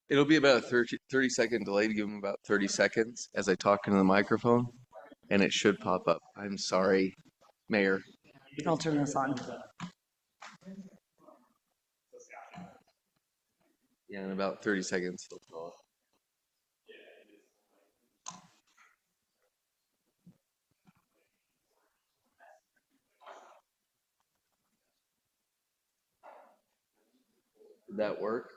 It'll be about a 30-second delay to give them about 30 seconds as I talk into the microphone, and it should pop up. I'm sorry, Mayor. I'll turn this on. Yeah, in about 30 seconds, it'll go off. Did that work?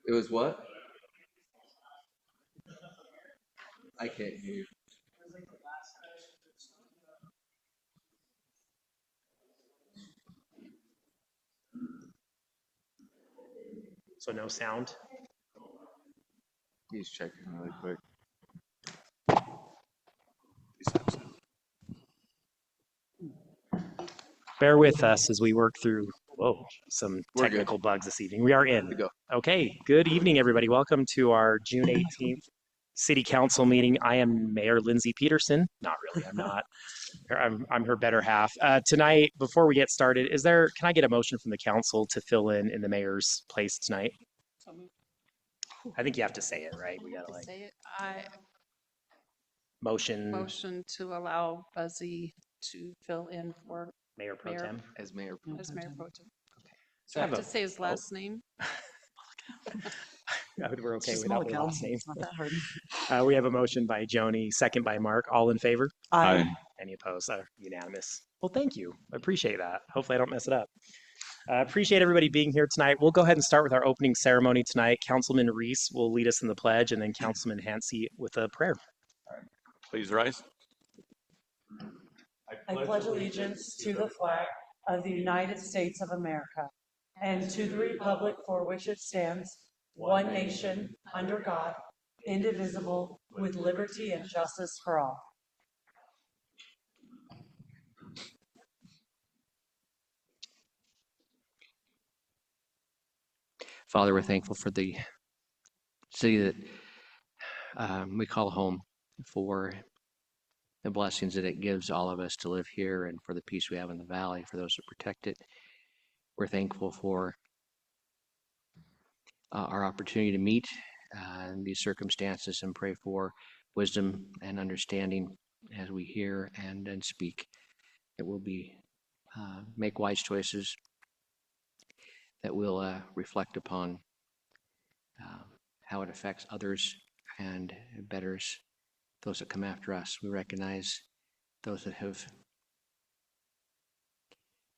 It was what? I can't hear you. So no sound? He's checking really quick. Bear with us as we work through some We're technical bugs this evening. We are in. To go. Okay, good evening, everybody. Welcome to our June 18th City Council meeting. I am Mayor Lindsay Peterson. Not really, I'm not. I'm her better half. Tonight, before we get started, can I get a motion from the council to fill in the mayor's place tonight? I think you have to say it, right? We gotta Say it. I motion motion to allow Buzzy to fill in for Mayor Pro Mayor. Tem. As Mayor. as Mayor Pro Tem. So Do I have to say his last name? We're okay It's a without small the account. last name. It's not that hard. We have a motion by Joni, second by Mark. All in favor? Aye. Any opposed? Unanimous. Well, thank you. I appreciate that. Hopefully I don't mess it up. Appreciate everybody being here tonight. We'll go ahead and start with our opening ceremony tonight. Councilman Reese will lead us in the pledge, and then Councilman Hansey with a prayer. Please rise. I pledge allegiance to the flag of the United States of America and to the republic for which it stands, one nation, under God, indivisible, with liberty and justice for all. Father, we're thankful for the city that we call home, for the blessings that it gives all of us to live here, and for the peace we have in the valley, for those that protect it. We're thankful for our opportunity to meet in these circumstances and pray for wisdom and understanding as we hear and speak. That we'll make wise choices, that will reflect upon how it affects others and betters those that come after us. We recognize those that have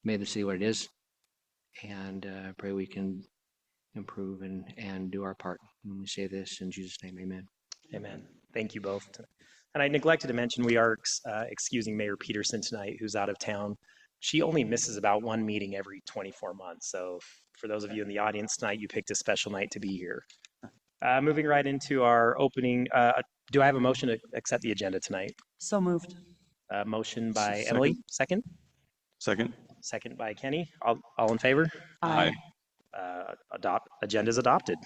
made the city what it is, and pray we can improve and do our part. And we say this in Jesus' name, amen. Amen. Thank you both. And I neglected to mention we are excusing Mayor Peterson tonight, who's out of town. She only misses about one meeting every 24 months. So for those of you in the audience tonight, you picked a special night to be here. Moving right into our opening, do I have a motion to accept the agenda tonight? So moved. Motion by Second. Emily, second. Second. Second by Kenny. All in favor? Aye. Agenda's adopted.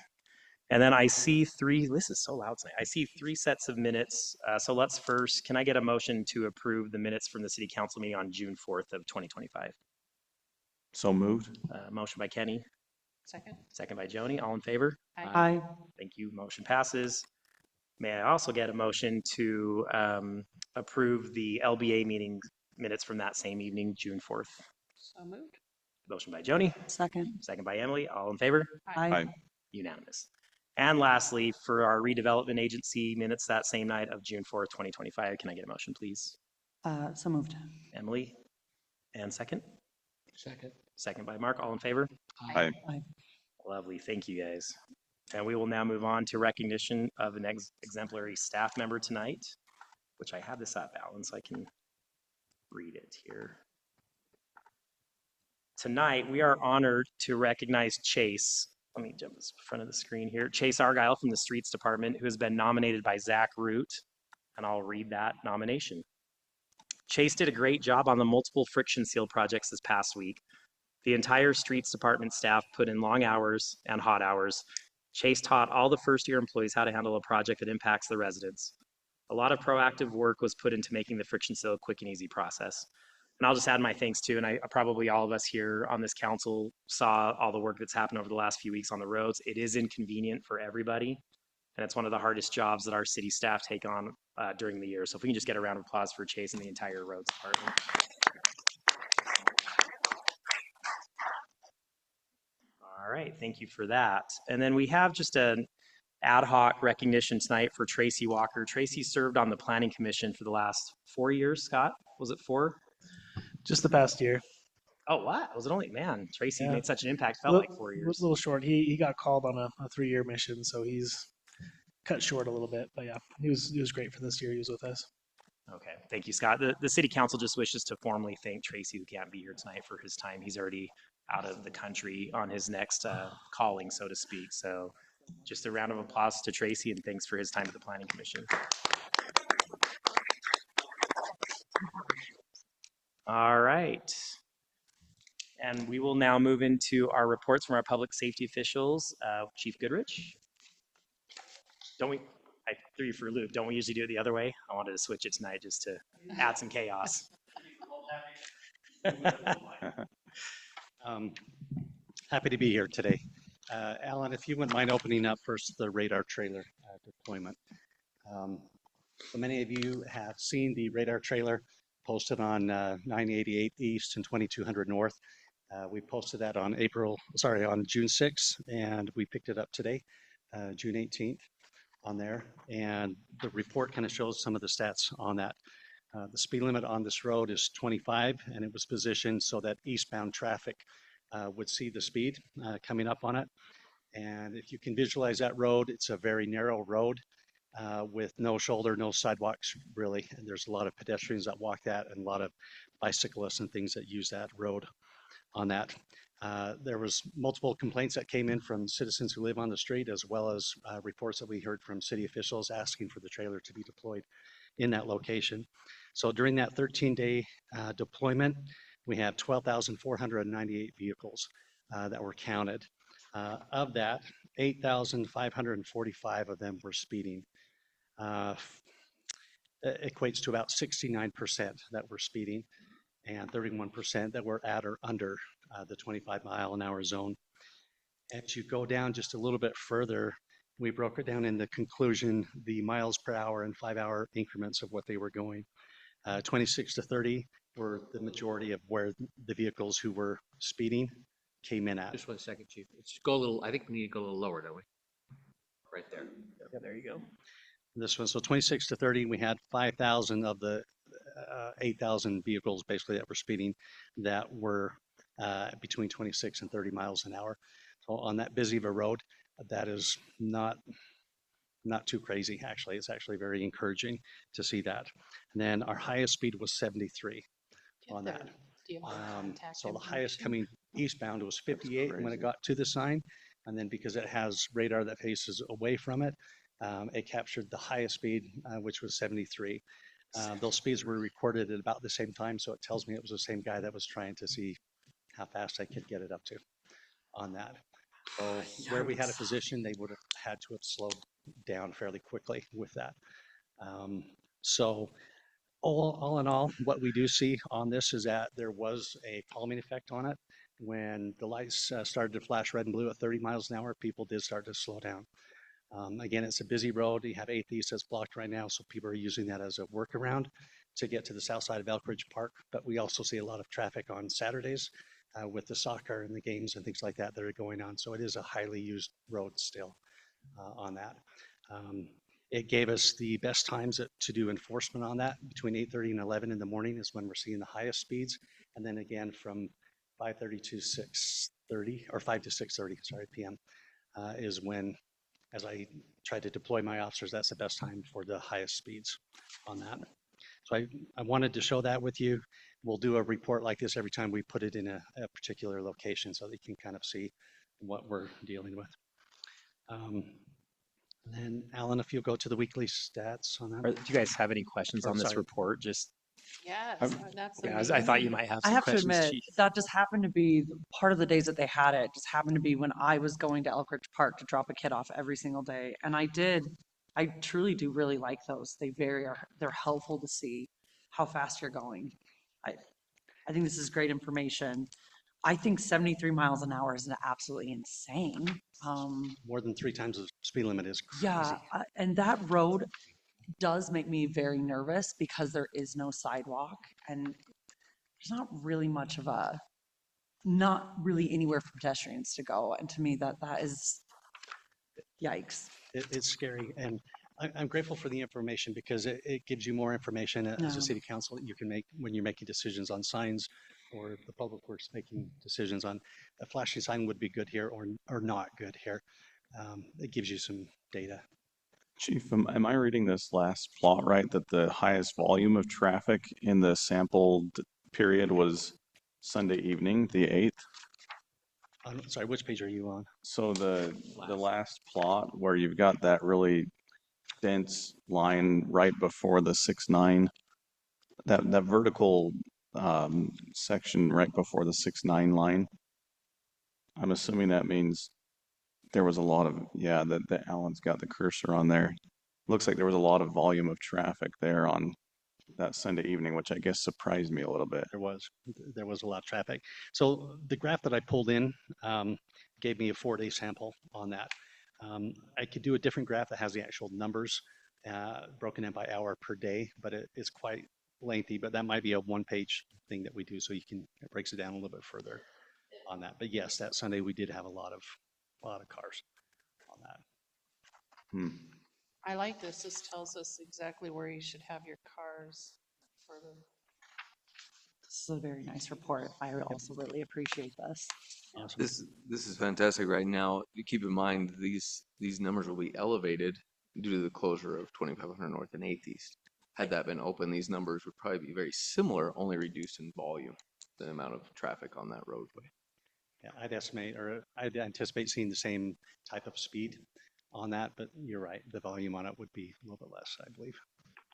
And then I see this is so loud tonight. I see 3 sets of minutes. So let's first, can I get a motion to approve the minutes from the city council meeting on June 4th of 2025? So moved. Motion by Kenny, Second. second by Joni. All in favor? Aye. Thank you. Motion passes. May I also get a motion to approve the LBA meeting minutes from that same evening, June 4th? So moved. Motion by Joni, Second. second by Emily. All in favor? Aye. Unanimous. And lastly, for our redevelopment agency minutes that same night of June 4th, 2025, can I get a motion, please? So moved. Emily, and second? Second. Second by Mark. All in favor? Aye. Lovely. Thank you, guys. And we will now move on to recognition of an exemplary staff member tonight, which I have this up, Alan, so I can read it here. Tonight, we are honored to recognize Chase. Let me jump to the front of the screen here. Chase Argyle from the Streets Department, who has been nominated by Zach Root, and I'll read that nomination. Chase did a great job on the multiple friction seal projects this past week. The entire Streets Department staff put in long hours and hot hours. Chase taught all the first-year employees how to handle a project that impacts the residents. A lot of proactive work was put into making the friction still a quick and easy process. And I'll just add my thanks too. And I probably all of us here on this council saw all the work that's happened over the last few weeks on the roads. It is inconvenient for everybody. And it's one of the hardest jobs that our city staff take on during the year. So if we can just get a round of applause for Chase and the entire roads department. All right, thank you for that. And then we have just an ad hoc recognition tonight for Tracy Walker. Tracy served on the Planning Commission for the last 4 years, Scott? Was it 4? Just the past year. Oh, what? Was it only, man, Tracy Yeah. made such an impact, felt like 4 Was years. a little short. He got called on a 3-year mission, so he's cut short a little bit. But yeah, he was great for this year. He was with us. Okay, thank you, Scott. The city council just wishes to formally thank Tracy, who can't be here tonight, for his time. He's already out of the country on his next calling, so to speak. So just a round of applause to Tracy and thanks for his time at the Planning Commission. All right. And we will now move into our reports from our public safety officials. Chief Goodrich? Don't we, I threw you for a loop. Don't we usually do it the other way? I wanted to switch it tonight just to add some chaos. Happy to be here today. Alan, if you wouldn't mind opening up first the radar trailer deployment. So many of you have seen the radar trailer posted on 988 East and 2200 North. We posted that on on June 6th, and we picked it up today, June 18th on there. And the report kind of shows some of the stats on that. The speed limit on this road is 25, and it was positioned so that eastbound traffic would see the speed coming up on it. And if you can visualize that road, it's a very narrow road with no shoulder, no sidewalks really. And there's a lot of pedestrians that walk that and a lot of bicyclists and things that use that road on that. There was multiple complaints that came in from citizens who live on the street, as well as reports that we heard from city officials asking for the trailer to be deployed in that location. So during that 13-day deployment, we had 12,498 vehicles that were counted. Of that, 8,545 of them were speeding. It equates to about 69% that were speeding and 31% that were at or under the 25-mile-an-hour zone. As you go down just a little bit further, we broke it down in the conclusion, the miles per hour and 5-hour increments of what they were going. 26 to 30 were the majority of where the vehicles who were speeding came in at. Just 1 second, Chief. Let's go a little, I think we need to go a little lower, don't we? Right there. Yeah, there you go. This one, so 26 to 30, we had 5,000 of the 8,000 vehicles basically that were speeding that were between 26 and 30 miles an hour. So on that busy of a road, that is not too crazy, actually. It's actually very encouraging to see that. And then our highest speed was 73 on that. So the highest coming eastbound was 58 when it got to the sign. And then because it has radar that faces away from it, it captured the highest speed, which was 73. Those speeds were recorded at about the same time, so it tells me it was the same guy that was trying to see how fast I could get it up to on that. So where we had a position, they would have had to have slowed down fairly quickly with that. So all in all, what we do see on this is that there was a calming effect on it. When the lights started to flash red and blue at 30 miles an hour, people did start to slow down. Again, it's a busy road. You have 8th East that's blocked right now, so people are using that as a workaround to get to the south side of Elkridge Park. But we also see a lot of traffic on Saturdays with the soccer and the games and things like that that are going on. So it is a highly used road still on that. It gave us the best times to do enforcement on that. Between 8:30 and 11 in the morning is when we're seeing the highest speeds. And then again from 5:30 to 6:30, or 5 to 6:30, sorry, p.m. Is when, as I try to deploy my officers, that's the best time for the highest speeds on that. So I wanted to show that with you. We'll do a report like this every time we put it in a particular location so that you can kind of see what we're dealing with. And then Alan, if you'll go to the weekly stats on that. Do you guys have any questions Oh, on this sorry. report? Just, Yes, that's yeah, I thought you might have I some have to questions, admit, Chief. that just happened to be part of the days that they had it, just happened to be when I was going to Elkridge Park to drop a kid off every single day. And I I truly do really like those. They're helpful to see how fast you're going. I think this is great information. I think 73 miles an hour is absolutely insane. More than 3 times the speed limit is Yeah, crazy. and that road does make me very nervous because there is no sidewalk and there's not really much of not really anywhere for pedestrians to go. And to me, that is yikes. It's scary, and I'm grateful for the information because it gives you more information as No. a city council that you can make when you're making decisions on signs, or the public works making decisions on a flashing sign would be good here or not good here. It gives you some data. Chief, am I reading this last plot right, that the highest volume of traffic in the sampled period was Sunday evening, the 8th? I'm sorry, which page are you on? So the last plot where you've got that really dense line right before the 6-9, that vertical section right before the 6-9 line. I'm assuming that means there was a lot of, yeah, that Alan's got the cursor on there. Looks like there was a lot of volume of traffic there on that Sunday evening, which I guess surprised me a little bit. There was a lot of traffic. So the graph that I pulled in gave me a 4-day sample on that. I could do a different graph that has the actual numbers broken in by hour per day, but it's quite lengthy, but that might be a 1-page thing that we do, so it breaks it down a little bit further on that. But yes, that Sunday we did have a lot of cars on that. I like this. This tells us exactly where you should have your cars for the. This is a very nice report. I also really appreciate this. Awesome. This is fantastic right now. Keep in mind, these numbers will be elevated due to the closure of 2500 North and 8th East. Had that been open, these numbers would probably be very similar, only reduced in volume, the amount of traffic on that roadway. Yeah, I'd anticipate seeing the same type of speed on that, but you're right, the volume on it would be a little bit less, I believe.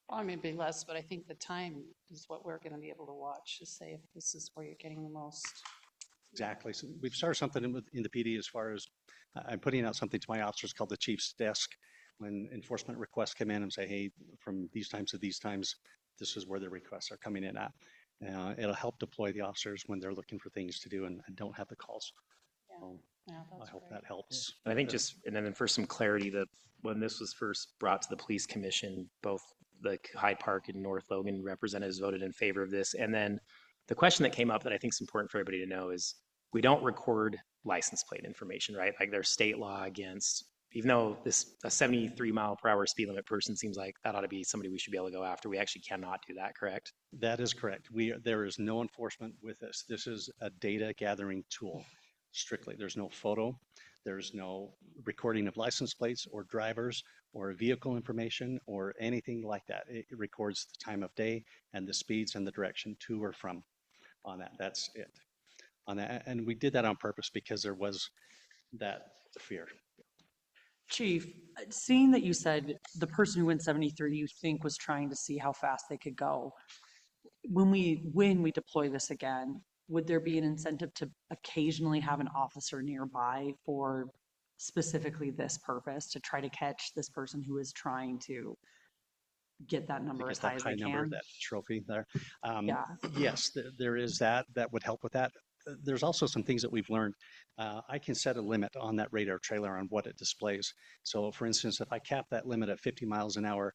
Well, I mean, it'd be less, but I think the time is what we're going to be able to watch to say if this is where you're getting the most. Exactly. So we've started something in the PD as far as I'm putting out something to my officers called the chief's desk. When enforcement requests come in and say, hey, from these times to these times, this is where the requests are coming in at. It'll help deploy the officers when they're looking for things to do and don't have the calls. Yeah. So Yeah, I that's hope great. that helps. And I think and then for some clarity, when this was first brought to the police commission, both the Hyde Park and North Logan representatives voted in favor of this. And then the question that came up that I think is important for everybody to know is we don't record license plate information, right? Like there's state law against, even though a 73 mile per hour speed limit person seems like that ought to be somebody we should be able to go after. We actually cannot do that, correct? That is correct. There is no enforcement with this. This is a data gathering tool strictly. There's no photo. There's no recording of license plates or drivers or vehicle information or anything like that. It records the time of day and the speeds and the direction to or from on that. That's it on that. And we did that on purpose because there was that fear. Chief, seeing that you said the person who went 73 you think was trying to see how fast they could go, when we deploy this again, would there be an incentive to occasionally have an officer nearby for specifically this purpose, to try to catch this person who is trying to get that number as high as they can? That trophy there. Yeah. Yes, there is that would help with that. There's also some things that we've learned. I can set a limit on that radar trailer on what it displays. So for instance, if I cap that limit at 50 miles an hour,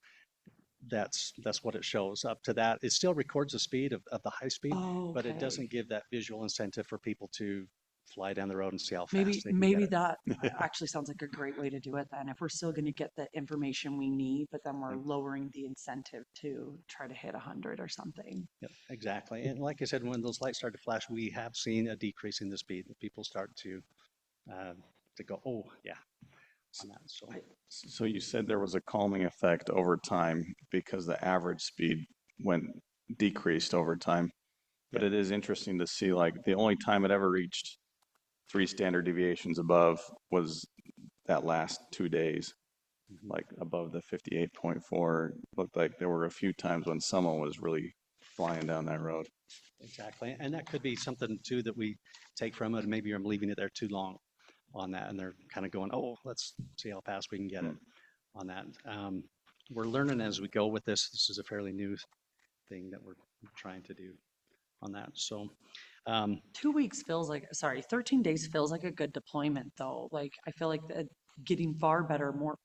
that's what it shows. Up to that, it still records the speed of the high speed, but it doesn't give that visual incentive for people to fly down the road and see how fast they can Maybe get it. that actually sounds like a great way to do it then. If we're still going to get the information we need, but then we're lowering the incentive to try to hit 100 or something. Yep, exactly. And like I said, when those lights start to flash, we have seen a decrease in the speed. People start to go, oh yeah, on that. So you said there was a calming effect over time because the average speed decreased over time. But it is interesting to see, like, the only time it ever reached 3 standard deviations above was that last 2 days, like above the 58.4. Looked like there were a few times when someone was really flying down that road. Exactly. And that could be something too that we take from it. Maybe I'm leaving it there too long on that, and they're kind of going, oh, let's see how fast we can get it on that. We're learning as we go with this. This is a fairly new thing that we're trying to do on that. So 2 weeks feels like, sorry, 13 days feels like a good deployment though. Like, I feel like getting far better, more,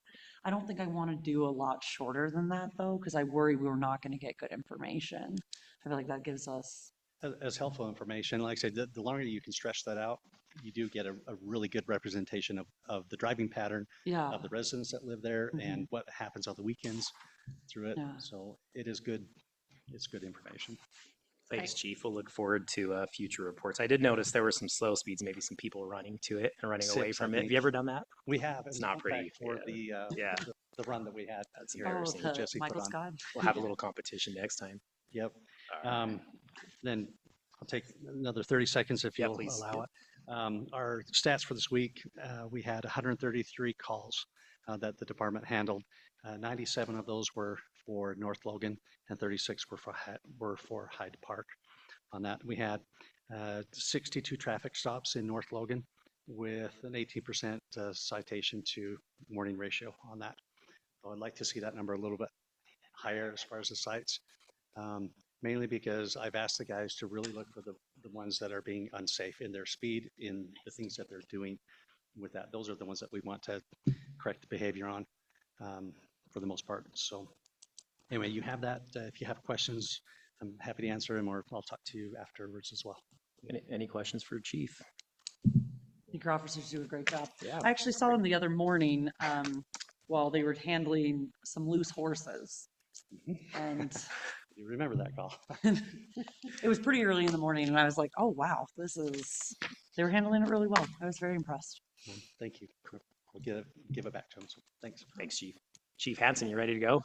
I don't think I want to do a lot shorter than that though, because I worry we're not going to get good information. I feel like that gives us, as helpful information, like I said, the longer you can stretch that out, you do get a really good representation of the driving pattern yeah, of the residents that live there and what happens on the weekends through it. Yeah. So it is good. It's good information. Thanks, Chief. We'll look forward to future reports. I did notice there were some slow speeds, maybe some people running to it and running away 6, I from it. Have think. you ever done that? We have. It's in not pretty, fact, For yeah. the run that we had. That's oh, embarrassing. the Jesse put Michael on. Scott. We'll have a little competition next time. Yep. All right. Then I'll take another 30 seconds if Yeah, you'll please. allow it. Our stats for this week, we had 133 calls that the department handled. 97 of those were for North Logan and 36 were for Hyde Park. On that, we had 62 traffic stops in North Logan with an 18% citation to warning ratio on that. So I'd like to see that number a little bit higher as far as the sites. Mainly because I've asked the guys to really look for the ones that are being unsafe in their speed, in the things that they're doing with that. Those are the ones that we want to correct the behavior on for the most part. So anyway, you have that. If you have questions, I'm happy to answer them, or I'll talk to you afterwards as well. Any questions for Chief? I think your officers do a great job. Yeah. I actually saw them the other morning while they were handling some loose horses. And You remember that call? it was pretty early in the morning and I was like, oh, wow, they were handling it really well. I was very impressed. Thank you. We'll give it back to them. So thanks. Thanks, Chief. Chief Hansen, you ready to go?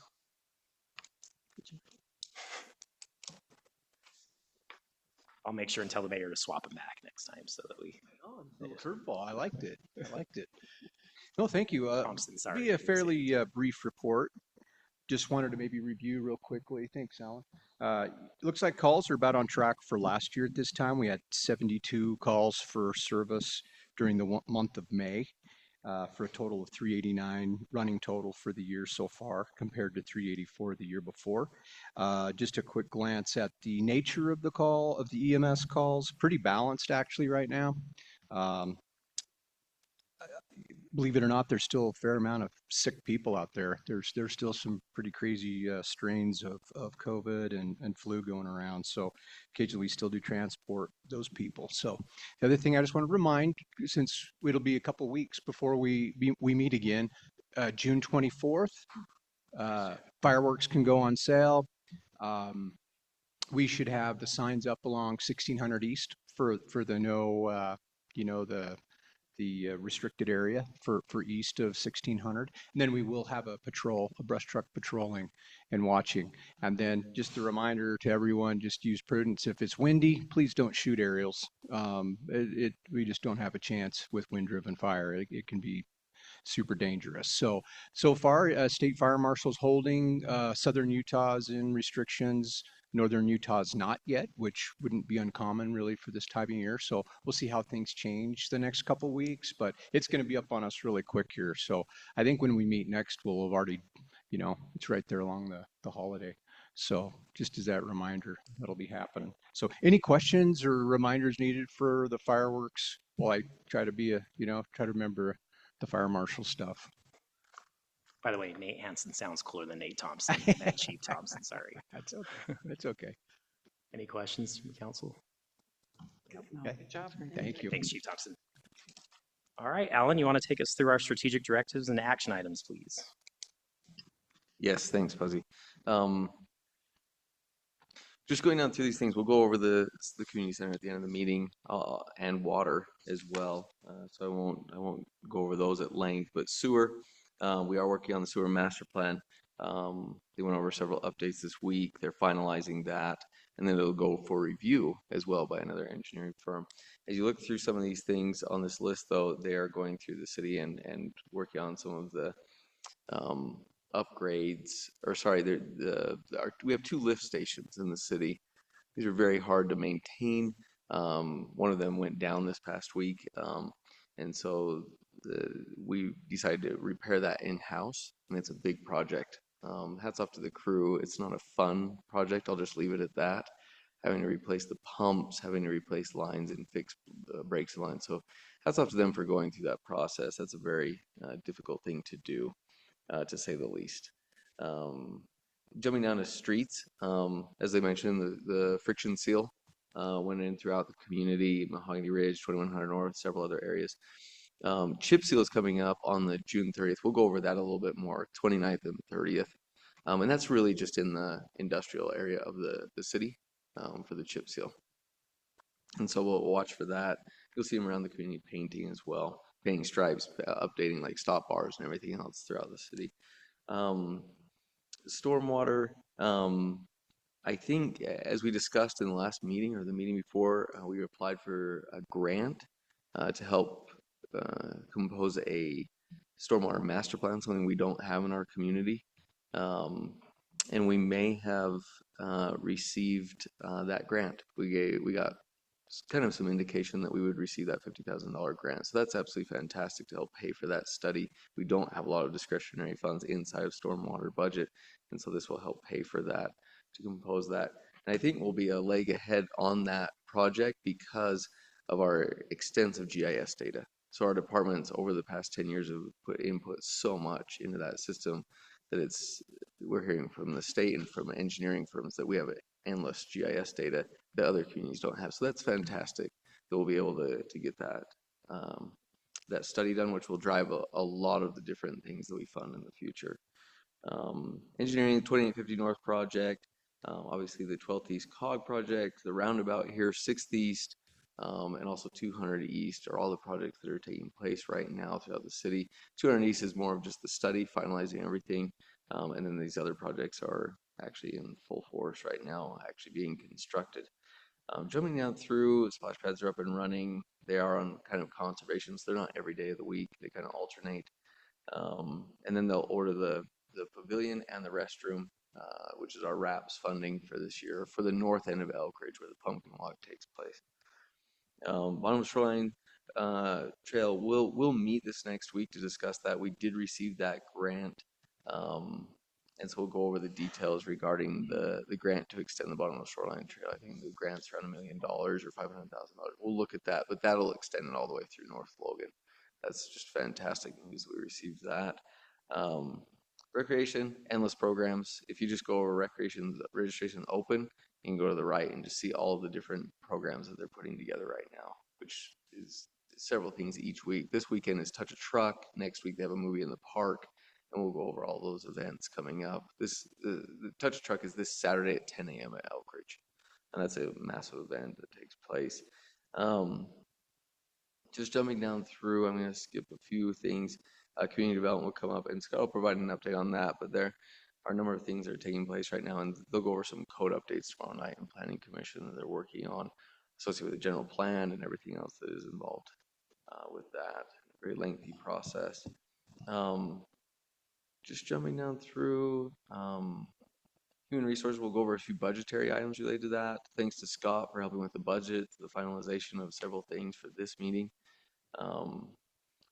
I'll make sure and tell the mayor to swap him back next time so that we. Oh, little curveball. I liked it. I liked it. No, thank you. Thompson, sorry. Be a fairly brief report. Just wanted to maybe review real quickly. Thanks, Alan. Looks like calls are about on track for last year at this time. We had 72 calls for service during the month of May, for a total of 389 running total for the year so far, compared to 384 the year before. Just a quick glance at the nature of the call, of the EMS calls, pretty balanced actually right now. Believe it or not, there's still a fair amount of sick people out there. There's still some pretty crazy strains of COVID and flu going around. So occasionally we still do transport those people. So the other thing I just want to remind, since it'll be a couple weeks before we meet again, June 24th, fireworks can go on sale. We should have the signs up along 1600 East for the no, the restricted area for east of 1600. And then we will have a brush truck patrolling and watching. And then just a reminder to everyone, just use prudence. If it's windy, please don't shoot aerials. We just don't have a chance with wind-driven fire. It can be super dangerous. So far, State Fire Marshal's holding Southern Utah's in restrictions. Northern Utah's not yet, which wouldn't be uncommon really for this time of year. So we'll see how things change the next couple weeks, but it's going to be up on us really quick here. So I think when we meet next, we'll have already, it's right there along the holiday. So just as that reminder, that'll be happening. So any questions or reminders needed for the fireworks? Well, I try to try to remember the fire marshal stuff. By the way, Nate Hansen sounds cooler than Nate Thompson. Not Chief Thompson, sorry. That's okay. That's okay. Any questions from council? No, Okay. good job. Thank you. Thanks, Chief Thompson. All right, Alan, you want to take us through our strategic directives and action items, please? Yes, thanks, Fuzzy. Just going down through these things, we'll go over the community center at the end of the meeting, and water as well. So I won't go over those at length, but sewer, we are working on the sewer master plan. They went over several updates this week. They're finalizing that, and then it'll go for review as well by another engineering firm. As you look through some of these things on this list, though, they are going through the city and working on some of the upgrades, or sorry, we have 2 lift stations in the city. These are very hard to maintain. One of them went down this past week, and so we decided to repair that in-house, and it's a big project. Hats off to the crew. It's not a fun project. I'll just leave it at that. Having to replace the pumps, having to replace lines and fix brakes and lines. So hats off to them for going through that process. That's a very difficult thing to do, to say the least. Jumping down to streets, as they mentioned, the friction seal went in throughout the community, Mahogany Ridge, 2100 North, several other areas. Chip seal is coming up on the June 30th. We'll go over that a little bit more, 29th and 30th. And that's really just in the industrial area of the city for the chip seal. And so we'll watch for that. You'll see them around the community painting as well, painting stripes, updating like stop bars and everything else throughout the city. Stormwater, I think as we discussed in the last meeting or the meeting before, we applied for a grant to help compose a stormwater master plan, something we don't have in our community. And we may have received that grant. We got kind of some indication that we would receive that $50,000 grant. So that's absolutely fantastic to help pay for that study. We don't have a lot of discretionary funds inside of stormwater budget, and so this will help pay for that, to compose that. And I think we'll be a leg ahead on that project because of our extensive GIS data. So our departments over the past 10 years have put input so much into that system that we're hearing from the state and from engineering firms that we have endless GIS data that other communities don't have. So that's fantastic that we'll be able to get that that study done, which will drive a lot of the different things that we fund in the future. Engineering 2850 North project, obviously the 12th East COG project, the roundabout here, 6th East, and also 200 East are all the projects that are taking place right now throughout the city. 200 East is more of just the study, finalizing everything, and then these other projects are actually in full force right now, actually being constructed. Jumping down through, splash pads are up and running. They are on kind of conservation, so they're not every day of the week. They kind of alternate. And then they'll order the pavilion and the restroom, which is our RAPS funding for this year, for the north end of Elk Ridge where the pumpkin walk takes place. Bottom Shoreline Trail, we'll meet this next week to discuss that. We did receive that grant, and so we'll go over the details regarding the grant to extend the Bottom Shoreline Trail. I think the grant's around $1 million or $500,000. We'll look at that, but that'll extend it all the way through North Logan. That's just fantastic news that we received that. Recreation, endless programs. If you just go over recreation registration open, you can go to the right and just see all the different programs that they're putting together right now, which is several things each week. This weekend is Touch a Truck. Next week they have a movie in the park, and we'll go over all those events coming up. The Touch a Truck is this Saturday at 10 a.m. at Elk Ridge, and that's a massive event that takes place. Just jumping down through, I'm going to skip a few things. Community development will come up, and Scott will provide an update on that, but there are a number of things that are taking place right now, and they'll go over some code updates tomorrow night in Planning Commission that they're working on, associated with the general plan and everything else that is involved with that. Very lengthy process. Just jumping down through, Human Resources will go over a few budgetary items related to that. Thanks to Scott for helping with the budget, the finalization of several things for this meeting.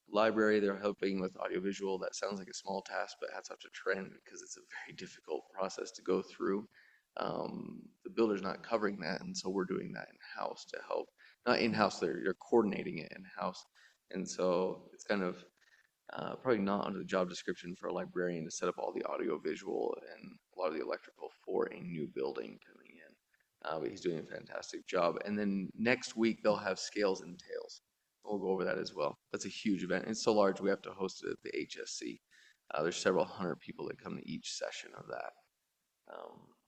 Library, they're helping with audiovisual. That sounds like a small task, but hats off to Trent because it's a very difficult process to go through. The builder's not covering that, and so we're doing that in-house to help. Not in-house, you're coordinating it in-house. And so it's kind of probably not under the job description for a librarian to set up all the audiovisual and a lot of the electrical for a new building coming in. But he's doing a fantastic job. And then next week, they'll have Scales and Tails. We'll go over that as well. That's a huge event. It's so large, we have to host it at the HSC. There's several hundred people that come to each session of that.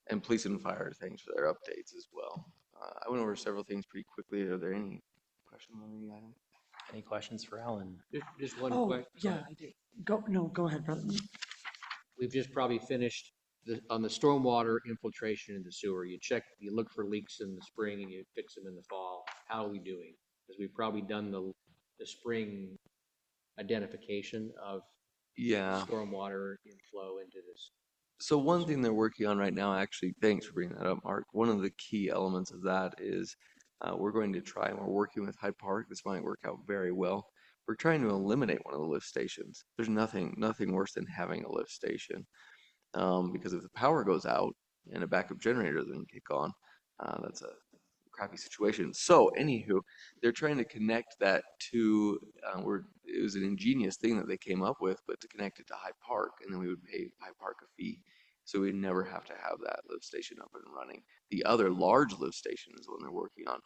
And police and fire, thanks for their updates as well. I went over several things pretty quickly. Are there any questions on any item? Any questions for Alan? Just one Oh, quick. yeah, I do. Go ahead, brother. We've just probably finished on the stormwater infiltration in the sewer. You look for leaks in the spring and you fix them in the fall. How are we doing? Because we've probably done the spring identification of stormwater inflow into this. So one thing they're working on right now, actually, thanks for bringing that up, Mark. One of the key elements of that is we're going to try, and we're working with Hyde Park. This might work out very well. we're trying to eliminate one of the lift stations. There's nothing worse than having a lift station. Because if the power goes out and a backup generator doesn't kick on, that's a crappy situation. So anywho, they're trying to connect that to, it was an ingenious thing that they came up with, but to connect it to Hyde Park, and then we would pay Hyde Park a fee. So we'd never have to have that lift station up and running. The other large lift station is the one they're working on.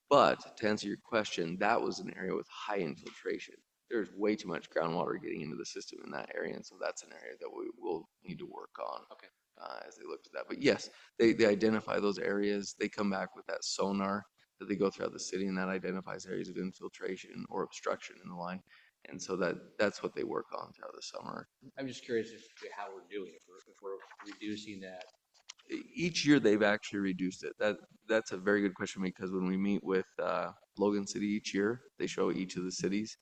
But to answer your question, that was an area with high infiltration. There's way too much groundwater getting into the system in that area, and so that's an area that we will need to work on. Okay. As they look at that. But yes, they identify those areas. They come back with that sonar that they go throughout the city, and that identifies areas of infiltration or obstruction in the line. And so that's what they work on throughout the summer. I'm just curious as to how we're doing, if we're reducing that. Each year they've actually reduced it. That's a very good question, because when we meet with Logan City each year, they show each of the cities,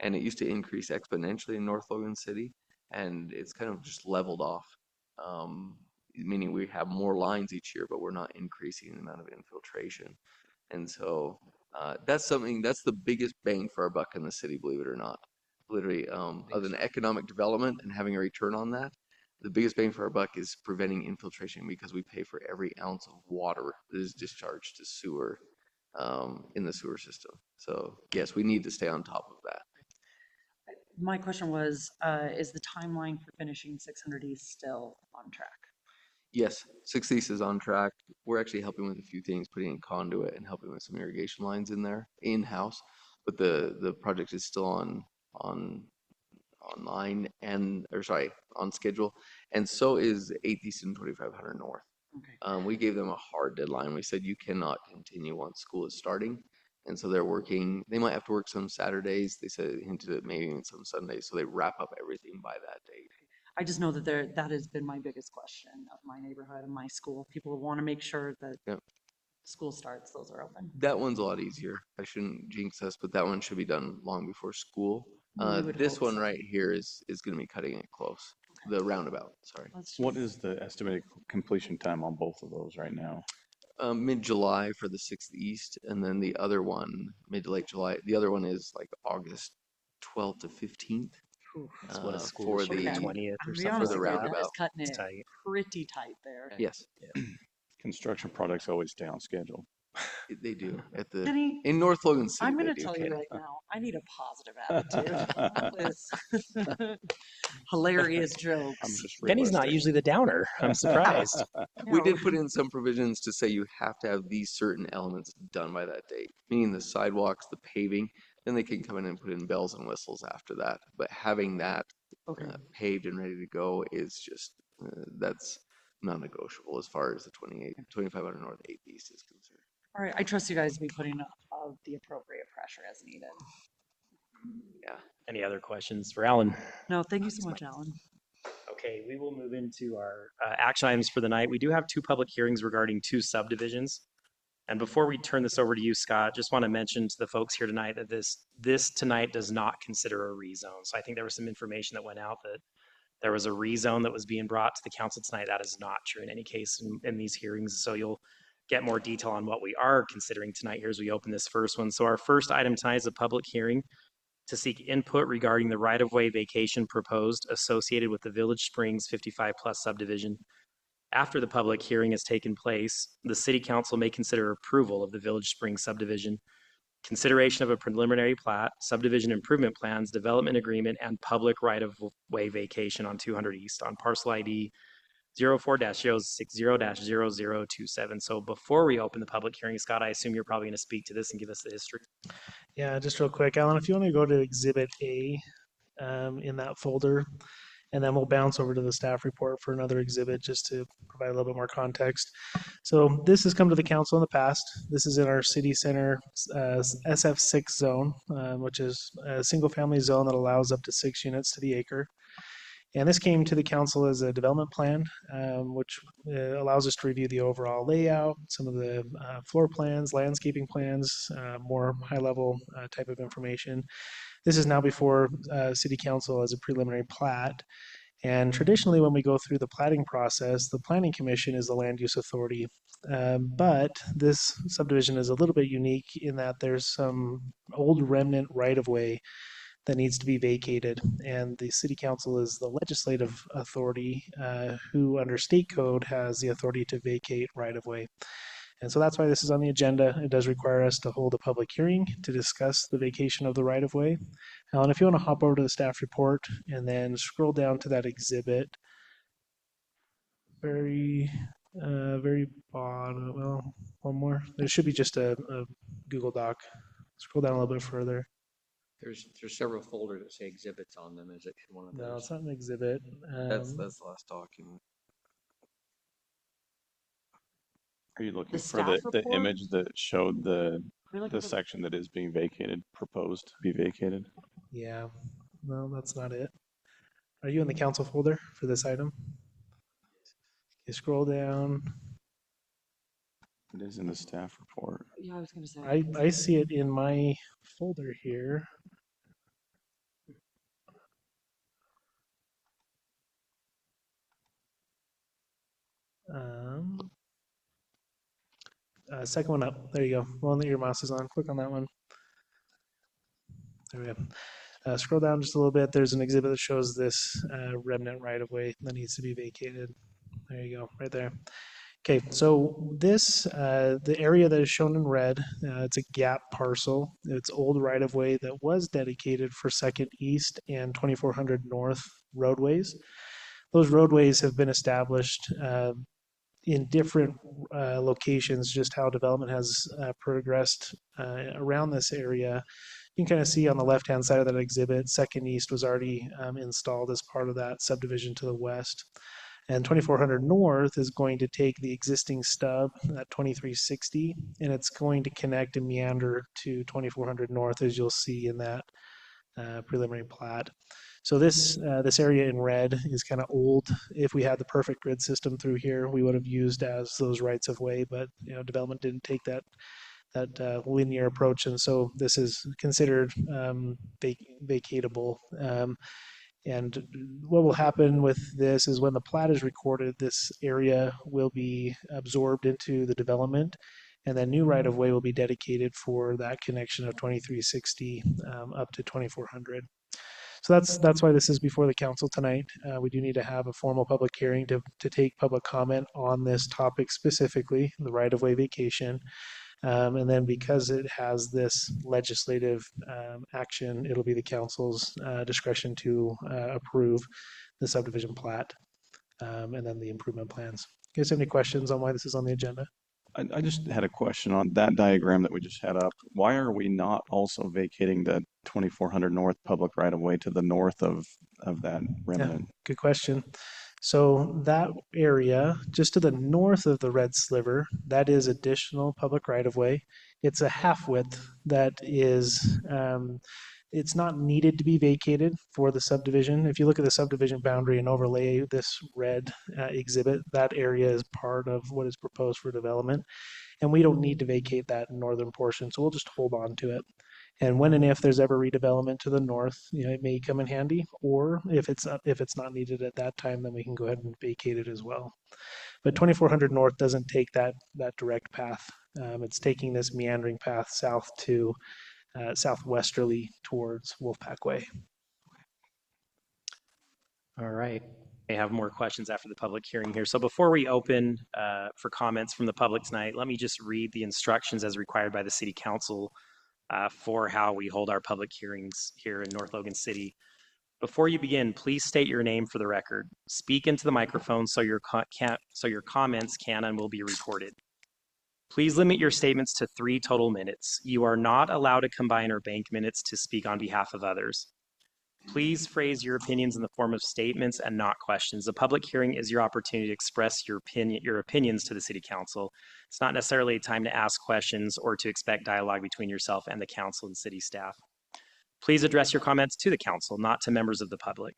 and it used to increase exponentially in North Logan City, and it's kind of just leveled off. Meaning we have more lines each year, but we're not increasing the amount of infiltration. And so that's the biggest bang for our buck in the city, believe it or not. Literally, other than economic development and having a return on that, the biggest bang for our buck is preventing infiltration, because we pay for every ounce of water that is discharged to sewer in the sewer system. So yes, we need to stay on top of that. My question was, is the timeline for finishing 600 East still on track? Yes, 6 East is on track. We're actually helping with a few things, putting in conduit and helping with some irrigation lines in there in-house. But the project is still on schedule, and so is 8th East and 2500 North. Okay. We gave them a hard deadline. We said you cannot continue once school is starting. And so they're working, they might have to work some Saturdays. They said, hinted at maybe even some Sundays. So they wrap up everything by that date. I just know that that has been my biggest question of my neighborhood and my school. People want to make sure that Yep. school starts, those are open. That one's a lot easier. I shouldn't jinx us, but that one should be done long before school. We would This hope one so. right here is going to be cutting it close. The roundabout, sorry. What is the estimated completion time on both of those right now? Mid-July for the 6th East, and then the other one, mid to late July. The other one is like August 12th to 15th. That's what a school for should be, the 20th To or be something. honest the with you, that roundabout. is cutting it It's tight. pretty tight there. Yes, Construction products always stay on schedule. they do. Kenny, In North Logan City, I'm they going to do, tell you Kenny. right now, I need a positive attitude. With hilarious jokes. I'm just Benny's not realistic. usually the downer. I'm surprised. We No. did put in some provisions to say you have to have these certain elements done by that date, meaning the sidewalks, the paving, then they can come in and put in bells and whistles after that. But having that Okay. paved and ready to go is just, that's non-negotiable as far as the 2500 North 8th East is concerned. All right, I trust you guys to be putting the appropriate pressure as needed. Any other questions for Alan? No, thank you so much, Alan. Okay, we will move into our action items for the night. We do have 2 public hearings regarding 2 subdivisions. And before we turn this over to you, Scott, just want to mention to the folks here tonight that this tonight does not consider a rezone. So I think there was some information that went out that there was a rezone that was being brought to the council tonight. That is not true in any case in these hearings. So you'll get more detail on what we are considering tonight here as we open this first one. So our first item tonight is a public hearing to seek input regarding the right-of-way vacation proposed associated with the Village Springs 55+ subdivision. After the public hearing has taken place, the city council may consider approval of the Village Springs subdivision, consideration of a preliminary plat, subdivision improvement plans, development agreement, and public right-of-way vacation on 200 East on parcel ID 04-060-0027. So before we open the public hearing, Scott, I assume you're probably going to speak to this and give us the history. Yeah, just real quick, Alan, if you want to go to Exhibit A in that folder, and then we'll bounce over to the staff report for another exhibit just to provide a little bit more context. So this has come to the council in the past. This is in our city center SF6 zone, which is a single family zone that allows up to 6 units to the acre. And this came to the council as a development plan, which allows us to review the overall layout, some of the floor plans, landscaping plans, more high-level type of information. This is now before City Council as a preliminary plat. And traditionally, when we go through the platting process, the Planning Commission is the land use authority. But this subdivision is a little bit unique in that there's some old remnant right-of-way that needs to be vacated. And the city council is the legislative authority who under state code has the authority to vacate right of way. And so that's why this is on the agenda. It does require us to hold a public hearing to discuss the vacation of the right of way. Alan, if you want to hop over to the staff report and then scroll down to that exhibit, very bottom, well, one more. There should be just a Google Doc. Scroll down a little bit further. There's several folders that say exhibits on them. Is it one of those? No, it's not an exhibit. That's the last document. Are you looking The for staff the report? image that showed the We're looking for- section that is being vacated, proposed to be vacated? Yeah, no, that's not it. Are you in the council folder for this item? You scroll down. It is in the staff report. Yeah, I was gonna say. I see it in my folder here. Second one up. There you go. One that your mouse is on. Click on that one. There we go. Scroll down just a little bit. There's an exhibit that shows this remnant right of way that needs to be vacated. There you go, right there. Okay, so this, the area that is shown in red, it's a gap parcel. It's old right of way that was dedicated for 2nd East and 2400 North roadways. Those roadways have been established in different locations, just how development has progressed around this area. You can kind of see on the left-hand side of that exhibit, 2nd East was already installed as part of that subdivision to the west. And 2400 North is going to take the existing stub, that 2360, and it's going to connect and meander to 2400 North, as you'll see in that preliminary plat. So this area in red is kind of old. If we had the perfect grid system through here, we would have used as those rights of way, but development didn't take that linear approach, and so this is considered vacatable. And what will happen with this is when the plat is recorded, this area will be absorbed into the development, and then new right-of-way will be dedicated for that connection of 2360 up to 2400. So that's why this is before the council tonight. We do need to have a formal public hearing to take public comment on this topic specifically, the right-of-way vacation. And then because it has this legislative action, it'll be the council's discretion to approve the subdivision plat and then the improvement plans. You guys have any questions on why this is on the agenda? I just had a question on that diagram that we just had up. Why are we not also vacating the 2400 North public right of way to the north of that remnant? Good question. So that area just to the north of the red sliver, that is additional public right of way. It's a half width that is, it's not needed to be vacated for the subdivision. If you look at the subdivision boundary and overlay this red exhibit, that area is part of what is proposed for development. And we don't need to vacate that northern portion, so we'll just hold on to it. And when and if there's ever redevelopment to the north, it may come in handy, or if it's not needed at that time, then we can go ahead and vacate it as well. But 2400 North doesn't take that direct path. It's taking this meandering path south to southwesterly towards Wolfpack Way. All right. I have more questions after the public hearing here. So before we open for comments from the public tonight, let me just read the instructions as required by the City Council for how we hold our public hearings here in North Logan City. Before you begin, please state your name for the record. Speak into the microphone so your comments can and will be recorded. Please limit your statements to 3 total minutes. You are not allowed to combine or bank minutes to speak on behalf of others. Please phrase your opinions in the form of statements and not questions. The public hearing is your opportunity to express your opinions to the City Council. It's not necessarily a time to ask questions or to expect dialogue between yourself and the council and city staff. Please address your comments to the council, not to members of the public.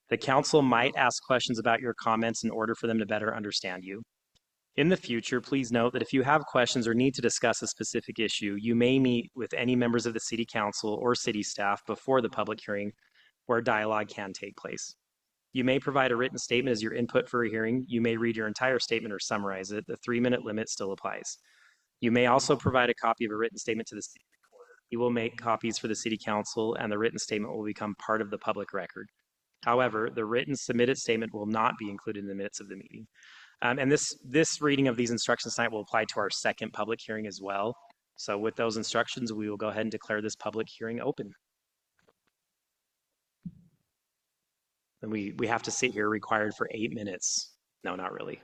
The council might ask questions about your comments in order for them to better understand you. In the future, please note that if you have questions or need to discuss a specific issue, you may meet with any members of the City Council or city staff before the public hearing where dialogue can take place. You may provide a written statement as your input for a hearing. You may read your entire statement or summarize it. The 3-minute limit still applies. You may also provide a copy of a written statement to the city recorder. You will make copies for the city council and the written statement will become part of the public record. However, the written submitted statement will not be included in the minutes of the meeting. And this reading of these instructions tonight will apply to our second public hearing as well. So with those instructions, we will go ahead and declare this public hearing open. And we have to sit here required for 8 minutes. No, not really.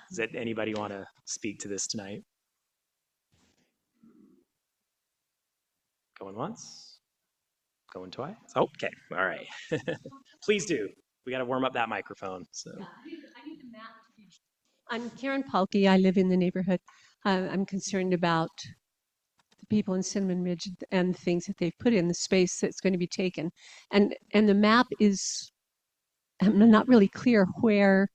Does anybody want to speak to this tonight? Going once? Going twice? Oh, okay, all right. Please do. We got to warm up that microphone. So. I'm Karen Palke. I live in the neighborhood. I'm concerned about the people in Cinnamon Ridge and the things that they've put in the space that's going to be taken. And the map is, I'm not really clear where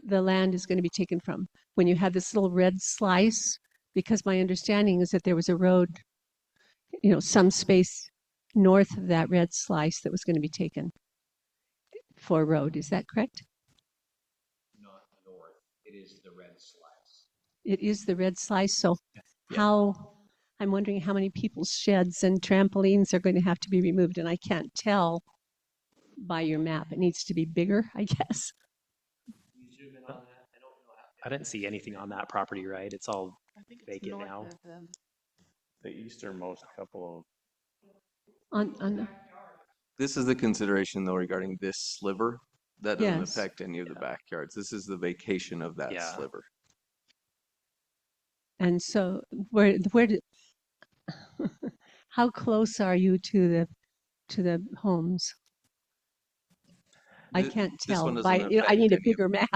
the land is going to be taken from. When you have this little red slice, because my understanding is that there was a road, some space north of that red slice that was going to be taken for a road. Is that correct? Not north, it is the red slice. It is the red slice. So Yeah. I'm wondering how many people's sheds and trampolines are going to have to be removed. And I can't tell by your map. It needs to be bigger, I guess. I didn't see anything on that property, right? It's all I think it's vacant north now. of them. The easternmost couple On the, This is the consideration though regarding this sliver. That doesn't Yes. affect any of the backyards. This is the vacation of that Yeah. sliver. and so where did, how close are you to the homes? I Thi- can't this one tell doesn't by, I affect need a any of bigger map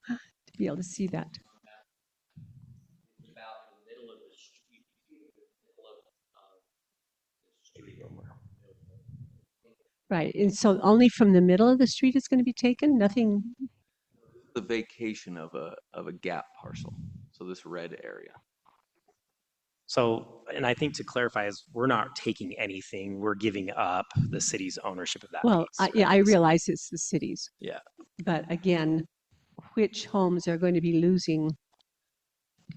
to be able to see that. It's about the middle of the street, middle of the street. Right. And so only from the middle of the street is going to be taken? Nothing? The vacation of a gap parcel. So this red area. So, and I think to clarify is we're not taking anything. We're giving up the city's ownership of that Well, piece. yeah, right? I So- realize it's the cities. Yeah. But again, which homes are going to be losing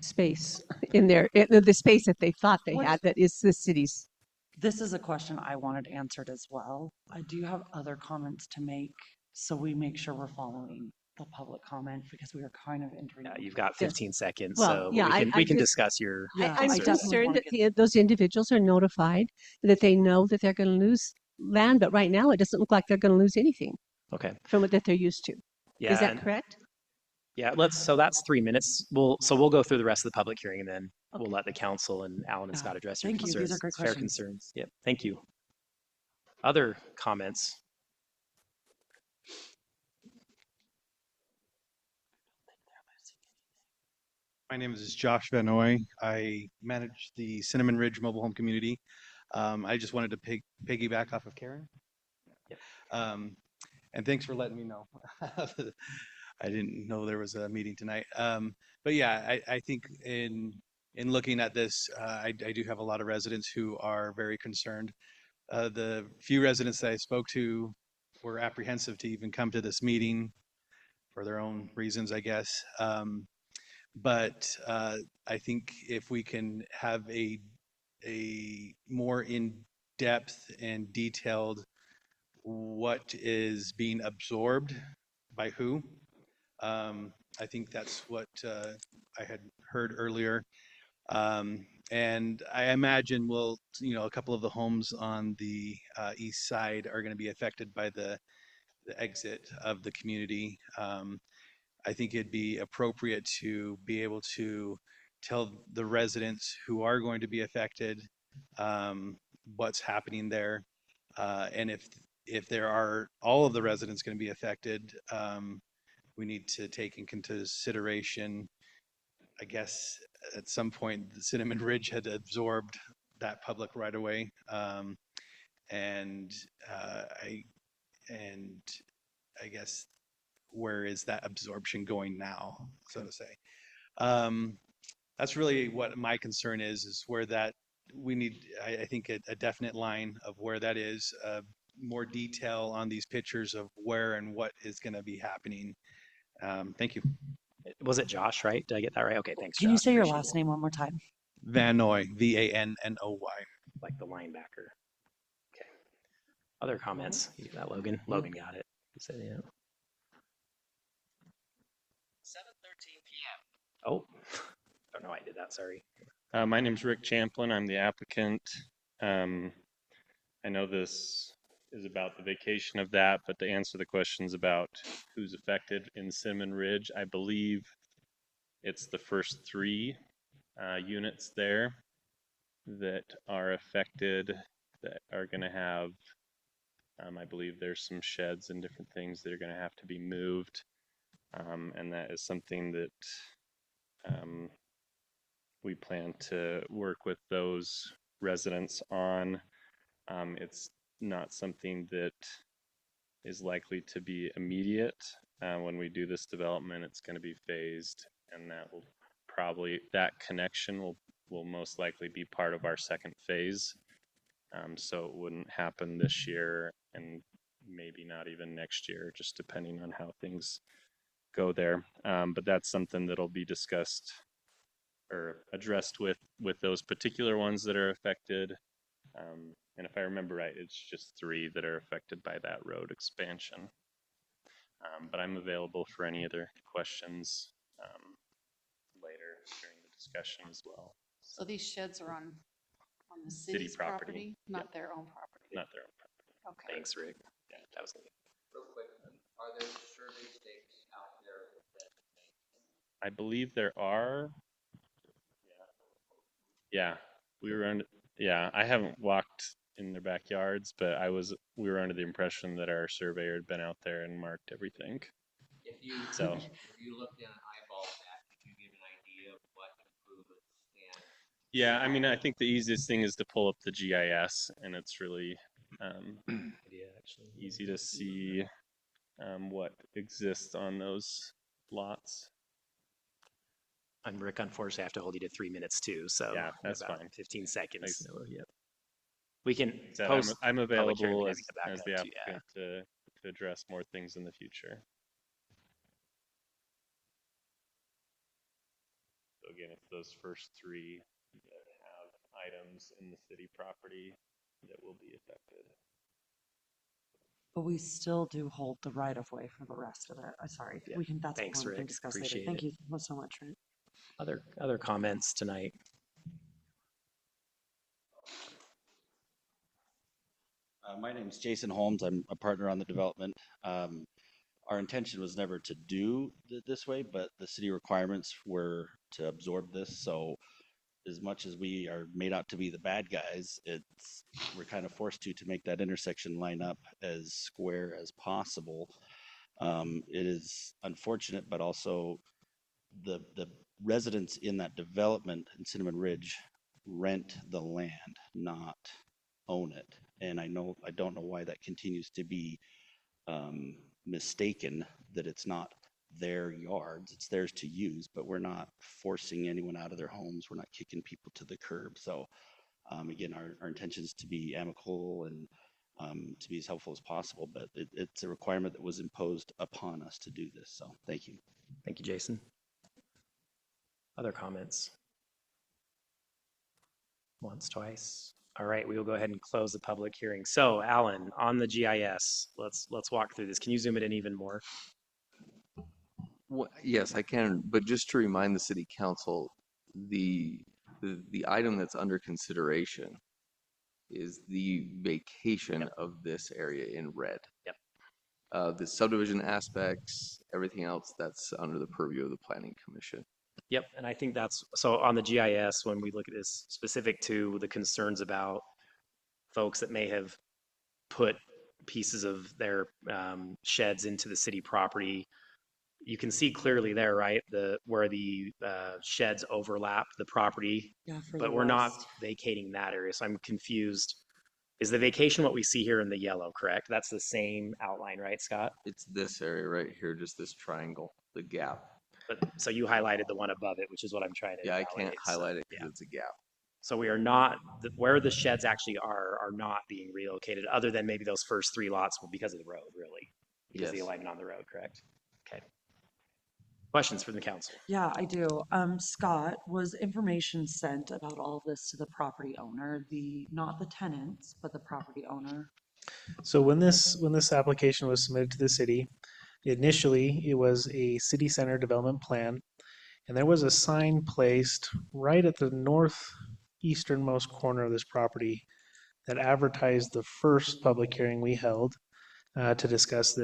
space in the space that they thought they What- had that is the city's? This is a question I wanted answered as well. I do have other comments to make, so we make sure we're following the public comment because we are kind of entering. Yeah, you've got 15 seconds, Well, so yeah, we can, I we can just- discuss your. Yeah, I'm I definitely concerned wanna that those individuals are notified, that they know that they're going to lose land, but right now it doesn't look like they're going to lose anything Okay. from what that they're used to. Yeah. Is that and- correct? Yeah, so that's 3 minutes. We'll go through the rest of the public hearing and then we'll Okay. let the council and Alan and Yeah, Scott address your thank you. These concerns. are great It's fair questions. concerns. Yep, thank you. Other comments? My name is Josh Vanoy. I manage the Cinnamon Ridge Mobile Home Community. I just wanted to piggyback off of Karen. And thanks for letting me know. I didn't know there was a meeting tonight. But yeah, I think in looking at this, I do have a lot of residents who are very concerned. The few residents that I spoke to were apprehensive to even come to this meeting for their own reasons, I guess. But I think if we can have a more in-depth and detailed what is being absorbed by who, I think that's what I had heard earlier. And I imagine a couple of the homes on the east side are going to be affected by the exit of the community. I think it'd be appropriate to be able to tell the residents who are going to be affected what's happening there. And if there are all of the residents going to be affected, we need to take in consideration, I guess, at some point, the Cinnamon Ridge had absorbed that public right away. And I guess, where is that absorption going now, so to say? That's really what my concern is where that we need, I think, a definite line of where that is, more detail on these pictures of where and what is going to be happening. Thank you. Was it Josh, right? Did I get that right? Okay, thanks, Can you Josh. say your Appreciate last it. name one more time? Vanoy, Vannoy. like the linebacker. Okay. Other comments? You get that, Logan? Logan got it. He said, yeah. 7:13 p.m. Oh, don't know why I did that. Sorry. My name's Rick Champlin. I'm the applicant. I know this is about the vacation of that, but to answer the questions about who's affected in Cinnamon Ridge, I believe it's the first 3 units there that are affected, that are going to have, I believe there's some sheds and different things that are going to have to be moved. And that is something that we plan to work with those residents on. It's not something that is likely to be immediate. When we do this development, it's going to be phased, and that will probably, that connection will most likely be part of our second phase. So it wouldn't happen this year and maybe not even next year, just depending on how things go there. But that's something that'll be discussed or addressed with those particular ones that are affected. And if I remember right, it's just 3 that are affected by that road expansion. But I'm available for any other questions later during the discussion as well. So these sheds are on the City city's property. property, not their own property? Not their own property. Okay. Thanks, Rick. Yeah, that was Real quick, are there survey stakes out there that I believe there are. Yeah, we were under, yeah, I haven't walked in their backyards, but we were under the impression that our surveyor had been out there and marked everything. if you So- if you looked in and eyeballed that, could you give an idea of what improvements and Yeah, I mean, I think the easiest thing is to pull up the GIS, and it's really easy to see what exists on those lots. I'm Rick. Unfortunately, I have to hold you to 3 minutes too. So Yeah, in that's about fine. 15 seconds. Thanks. So, yep. We can Said post. I'm public hearing available and as, maybe come back as up the to, yeah. applicant to address more things in the future. So again, it's those first 3 that have items in the city property that will be affected. But we still do hold the right of way for the rest of it. I'm sorry. Yeah. We can, that's Thanks, one we can Rick. discuss later. Appreciate Thank it. you so much, Rick. Other comments tonight? My name's Jason Holmes. I'm a partner on the development. Our intention was never to do it this way, but the city requirements were to absorb this. So as much as we are made out to be the bad guys, we're kind of forced to make that intersection line up as square as possible. It is unfortunate, but also the residents in that development in Cinnamon Ridge rent the land, not own it. And I don't know why that continues to be mistaken, that it's not their yards, it's theirs to use, but we're not forcing anyone out of their homes. We're not kicking people to the curb. So again, our intention is to be amicable and to be as helpful as possible, but it's a requirement that was imposed upon us to do this. So thank you. Thank you, Jason. Other comments? Once, twice. All right, we will go ahead and close the public hearing. So, Alan, on the GIS, let's walk through this. Can you zoom it in even more? Yes, I can, but just to remind the city council, the item that's under consideration is the vacation of this area in red. Yep. The subdivision aspects, everything else, that's under the purview of the planning commission. Yep, and I think that's, so on the GIS, when we look at this specific to the concerns about folks that may have put pieces of their sheds into the city property, you can see clearly there, right, where the sheds overlap the property, Yeah, for but the we're not west. vacating that area, so I'm confused. Is the vacation what we see here in the yellow, correct? That's the same outline, right, Scott? It's this area right here, just this triangle, the gap. But, so you highlighted the one above it, which is what I'm trying to Yeah, I can't validate, so, highlight it yeah. because it's a gap. So we are not, where the sheds actually are not being relocated, other than maybe those first 3 lots because of the road, really? Because of the Yes. alignment on the road, correct? Okay. Questions from the council? Yeah, I do. Scott, was information sent about all of this to the property owner, not the tenants, but the property owner? So when this application was submitted to the city, initially it was a city center development plan, and there was a sign placed right at the northeasternmost corner of this property that advertised the first public hearing we held to discuss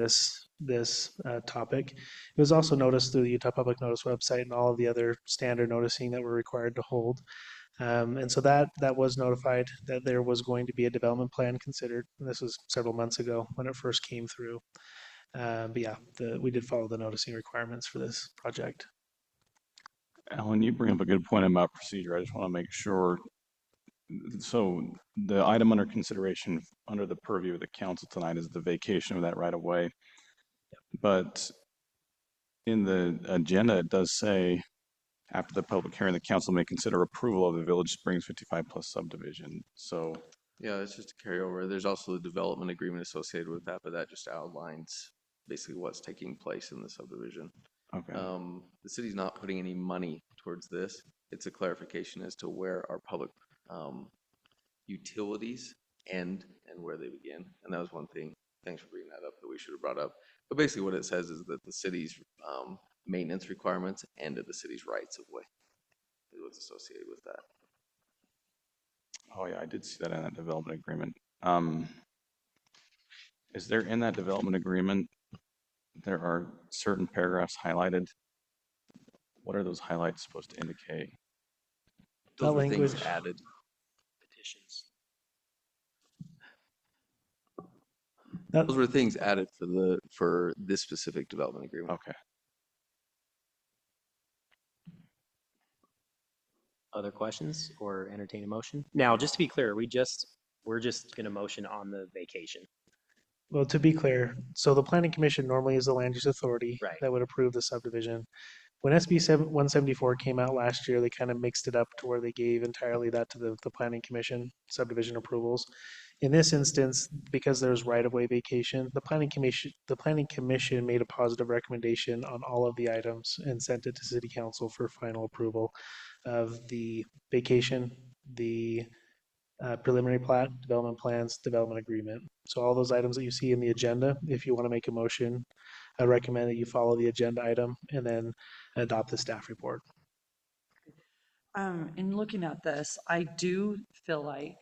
this topic. It was also noticed through the Utah Public Notice website and all of the other standard noticing that we're required to hold. And so that was notified that there was going to be a development plan considered. And this was several months ago when it first came through. But yeah, we did follow the noticing requirements for this project. Alan, you bring up a good point about procedure. I just want to make sure. So the item under consideration under the purview of the council tonight is the vacation of that right of way. But in the agenda, it does say after the public hearing, the council may consider approval of the Village Springs 55 plus subdivision. So Yeah, it's just a carryover. There's also the development agreement associated with that, but that just outlines basically what's taking place in the subdivision. okay. The city's not putting any money towards this. It's a clarification as to where our public utilities end and where they begin. And that was one thing, thanks for bringing that up, that we should have brought up. But basically what it says is that the city's maintenance requirements end at the city's rights of way. Is what's associated with that. Oh yeah, I did see that in that development agreement. Is there in that development agreement, there are certain paragraphs highlighted? What are those highlights supposed to indicate? Those were things language- added. Petitions. That- Those were things added for this specific development agreement. Okay. Other questions or entertain a motion? Now, just to be clear, we're just going to motion on the vacation. Well, to be clear, so the planning commission normally is the land use authority Right. that would approve the subdivision. When SB 174 came out last year, they kind of mixed it up to where they gave entirely that to the planning commission subdivision approvals. In this instance, because there's right-of-way vacation, the planning commission made a positive recommendation on all of the items and sent it to city council for final approval of the vacation, the preliminary plat, development plans, development agreement. So all those items that you see in the agenda, if you want to make a motion, I recommend that you follow the agenda item and then adopt the staff report. In looking at this, I do feel like,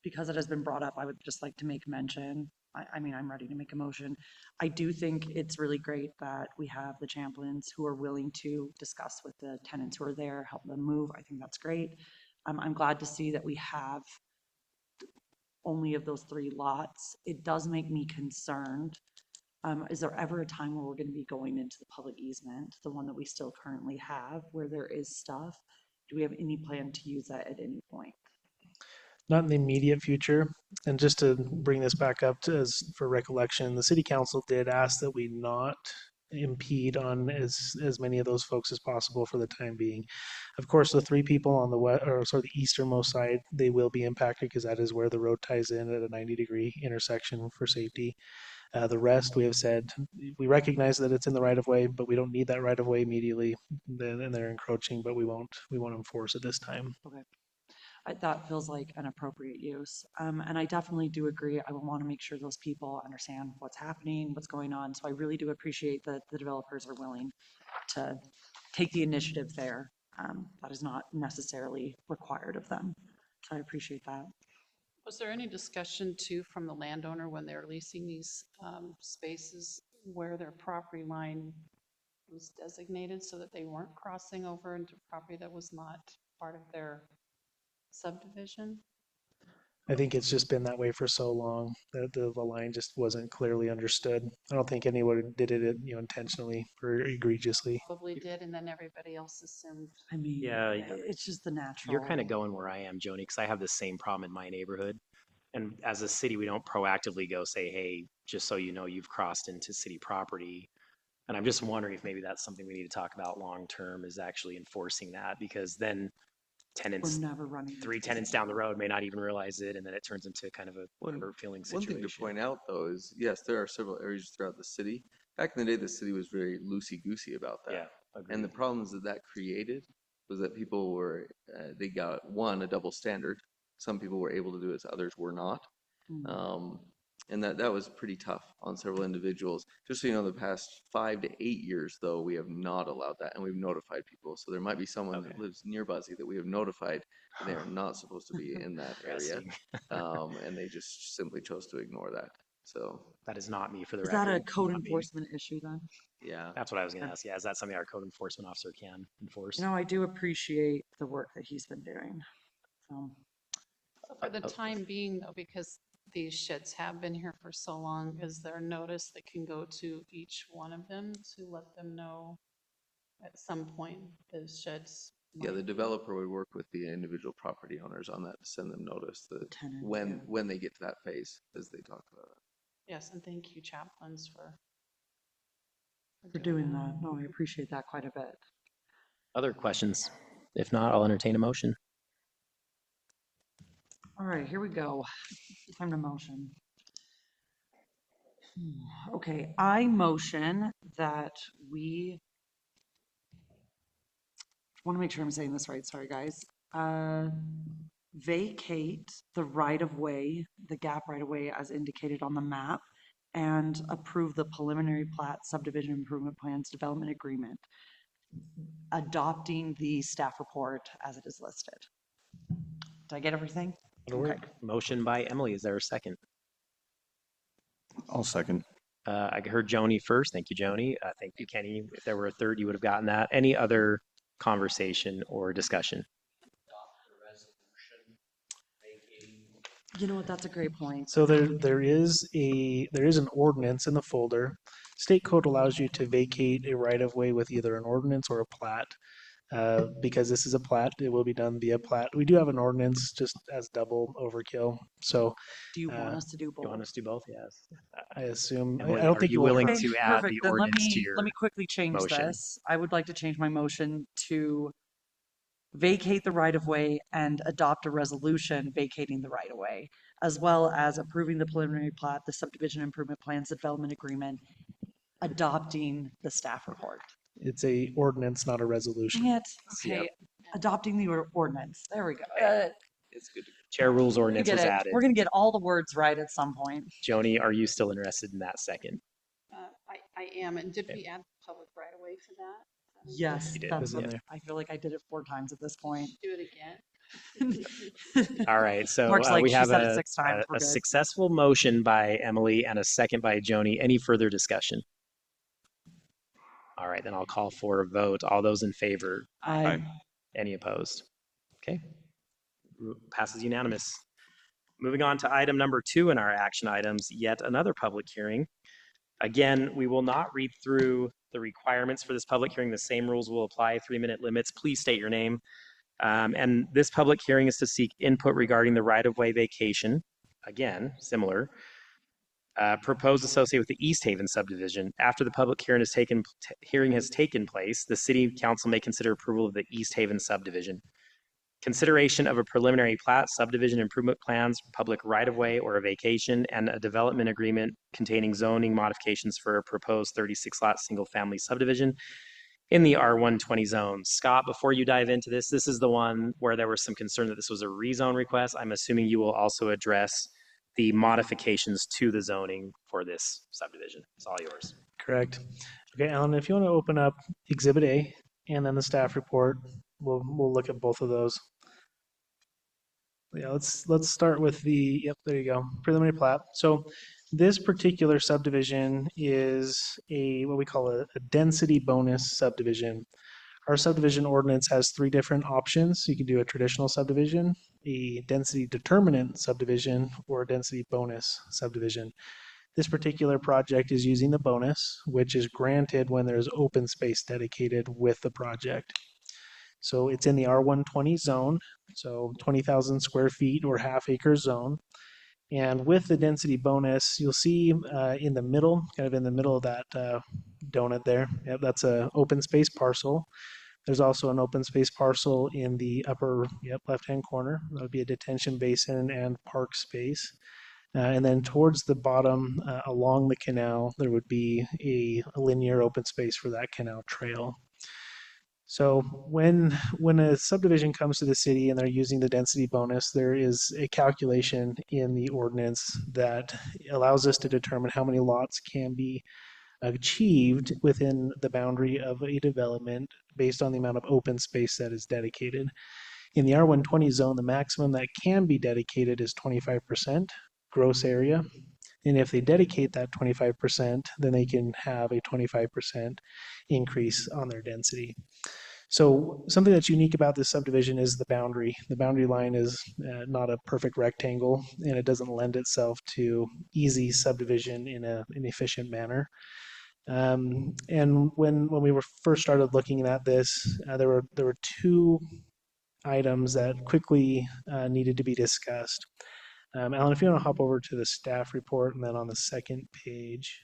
because it has been brought up, I would just like to make mention. I mean, I'm ready to make a motion. I do think it's really great that we have the Champlins who are willing to discuss with the tenants who are there, help them move. I think that's great. I'm glad to see that we have only of those 3 lots. It does make me concerned. Is there ever a time where we're going to be going into the public easement, the one that we still currently have, where there is stuff? Do we have any plan to use that at any point? Not in the immediate future. And just to bring this back up for recollection, the city council did ask that we not impede on as many of those folks as possible for the time being. Of course, the 3 people on the easternmost side, they will be impacted because that is where the road ties in at a 90-degree intersection for safety. The rest, we have said, we recognize that it's in the right of way, but we don't need that right of way immediately. Then they're encroaching, but we won't enforce it this time. Okay. That feels like an appropriate use. And I definitely do agree. I will want to make sure those people understand what's happening, what's going on. So I really do appreciate that the developers are willing to take the initiative there. That is not necessarily required of them. So I appreciate that. Was there any discussion too from the landowner when they're leasing these spaces where their property line was designated so that they weren't crossing over into property that was not part of their subdivision? I think it's just been that way for so long that the line just wasn't clearly understood. I don't think anyone did it, intentionally or egregiously. Probably did, and then everybody else assumed. I mean, Yeah, it's just the natural. You're kind of going where I am, Joni, because I have the same problem in my neighborhood. And as a city, we don't proactively go say, hey, just so you know, you've crossed into city property. And I'm just wondering if maybe that's something we need to talk about long-term, is actually enforcing that, because then tenants, We're never running. 3 tenants down the road may not even realize it, and then it turns into kind of a One hurt feeling One situation. thing to point out though is, yes, there are several areas throughout the city. back in the day, the city was very loosey-goosey about that. Yeah, And the problems that that created was that people were, they got, one, a double standard. Some people were able to do it, others were not. And that was pretty tough on several individuals. Just so you know, the past 5 to 8 years, though, we have not allowed that, and we've notified people. So there might be someone that lives near Buzzy that we have notified that they are not supposed to be in that area, and they just simply chose to ignore that. So That is not me for the Is record. that a code not me. enforcement issue then? yeah, That's what I was going to ask. Yeah, is that something our code enforcement officer can enforce? You know, I do appreciate the work that he's been doing. So, So for the time being though, because these sheds have been here for so long, is there a notice that can go to each one of them to let them know at some point the sheds? yeah, the developer would work with the individual property owners on that to send them notice that Tenants, when they get to that phase, as they talk about it. Yes, and thank you chaplains for doing that. No, I appreciate that quite a bit. Other questions? If not, I'll entertain a motion. All right, here we go. Time to motion. Okay, I motion that we want to make sure I'm saying this right. Sorry, guys. Vacate the right-of-way, the gap right-of-way as indicated on the map, and approve the preliminary plat subdivision improvement plans development agreement, adopting the staff report as it is listed. Did I get everything? Okay. Motion by Emily. Is there a second? I'll second. I heard Joni first. Thank you, Joni. Thank you, Kenny. If there were a third, you would have gotten that. Any other conversation or discussion? You know what? That's a great point. So there is an ordinance in the folder. State code allows you to vacate a right of way with either an ordinance or a plat. Because this is a plat, it will be done via plat. We do have an ordinance just as double overkill. So Do you want us to do both? You want us to do both? Yes. I assume, Emily, I don't are think you will willing hurt. to add Perfect. the Then ordinance to your let me quickly change motion? this. I would like to change my motion to vacate the right-of-way and adopt a resolution vacating the right-of-way, as well as approving the preliminary plat, the subdivision improvement plans development agreement, adopting the staff report. It's a ordinance, not a resolution. Dang it. Yep. Okay, adopting the ordinance. There we go. It's good to Chair rules We ordinance get was it. added. We're gonna get all the words right at some point. Joni, are you still interested in that second? I am, and did we add public right away for that? Yes, You did. that's Yeah. what, I feel like I did it 4 times at this point. Do it again. All right, so Mark's like, we "She have said it a, 6 times, we're a good." successful motion by Emily and a second by Joni. Any further discussion? All right, then I'll call for a vote. All those in favor? I Any opposed? Okay. Passes unanimous. Moving on to item number 2 in our action items, yet another public hearing. Again, we will not read through the requirements for this public hearing. The same rules will apply, 3-minute limits. Please state your name. And this public hearing is to seek input regarding the right-of-way vacation. Again, similar. Proposed associated with the East Haven subdivision. After the public hearing has taken place, the city council may consider approval of the East Haven subdivision. Consideration of a preliminary plat, subdivision improvement plans, public right-of-way or a vacation, and a development agreement containing zoning modifications for a proposed 36-lot single-family subdivision in the R120 zone. Scott, before you dive into this, this is the one where there was some concern that this was a rezone request. I'm assuming you will also address the modifications to the zoning for this subdivision. It's all yours. Correct. Okay, Alan, if you want to open up Exhibit A and then the staff report, we'll look at both of those. Yeah, let's start with yep, there you go, preliminary plat. So this particular subdivision is what we call a density bonus subdivision. Our subdivision ordinance has 3 different options. You can do a traditional subdivision, a density determinant subdivision, or a density bonus subdivision. This particular project is using the bonus, which is granted when there's open space dedicated with the project. So it's in the R120 zone, so 20,000 square feet or half-acre zone. And with the density bonus, you'll see in the middle, kind of in the middle of that donut there, yep, that's an open space parcel. There's also an open space parcel in the upper left-hand corner. That would be a detention basin and park space. And then towards the bottom, along the canal, there would be a linear open space for that canal trail. So when a subdivision comes to the city and they're using the density bonus, there is a calculation in the ordinance that allows us to determine how many lots can be achieved within the boundary of a development based on the amount of open space that is dedicated. In the R120 zone, the maximum that can be dedicated is 25% gross area. And if they dedicate that 25%, then they can have a 25% increase on their density. So something that's unique about this subdivision is the boundary. The boundary line is not a perfect rectangle, and it doesn't lend itself to easy subdivision in an efficient manner. And when we were first started looking at this, there were two items that quickly needed to be discussed. Alan, if you want to hop over to the staff report, and then on the second page.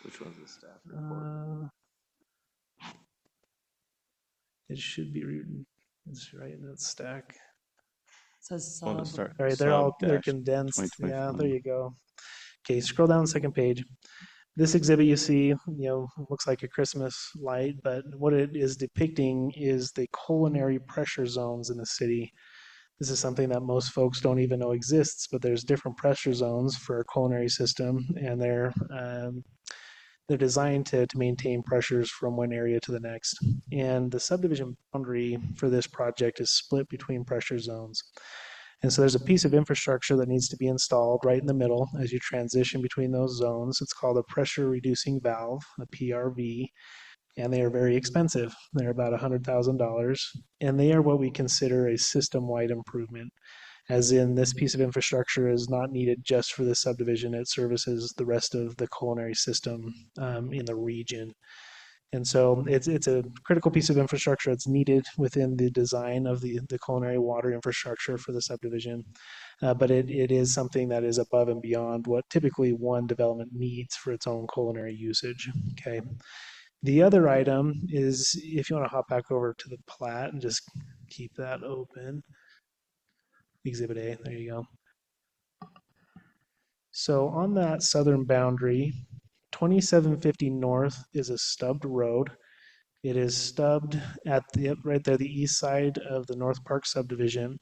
Which one's the staff report? It should be it's right in that stack. Says Oh, sub. start- All right, they're condensed. Yeah, there you go. Okay, scroll down the second page. This exhibit you see, looks like a Christmas light, but what it is depicting is the culinary pressure zones in the city. This is something that most folks don't even know exists, but there's different pressure zones for a culinary system, and they're designed to maintain pressures from one area to the next. And the subdivision boundary for this project is split between pressure zones. And so there's a piece of infrastructure that needs to be installed right in the middle as you transition between those zones. It's called a pressure reducing valve, a PRV, and they are very expensive. They're about $100,000, and they are what we consider a system-wide improvement, as in this piece of infrastructure is not needed just for the subdivision. It services the rest of the culinary system in the region. And so it's a critical piece of infrastructure that's needed within the design of the culinary water infrastructure for the subdivision. But it is something that is above and beyond what typically one development needs for its own culinary usage. Okay. The other item is, if you want to hop back over to the plat and just keep that open. Exhibit A, there you go. So on that southern boundary, 2750 North is a stubbed road. It is stubbed at right there, the east side of the North Park subdivision.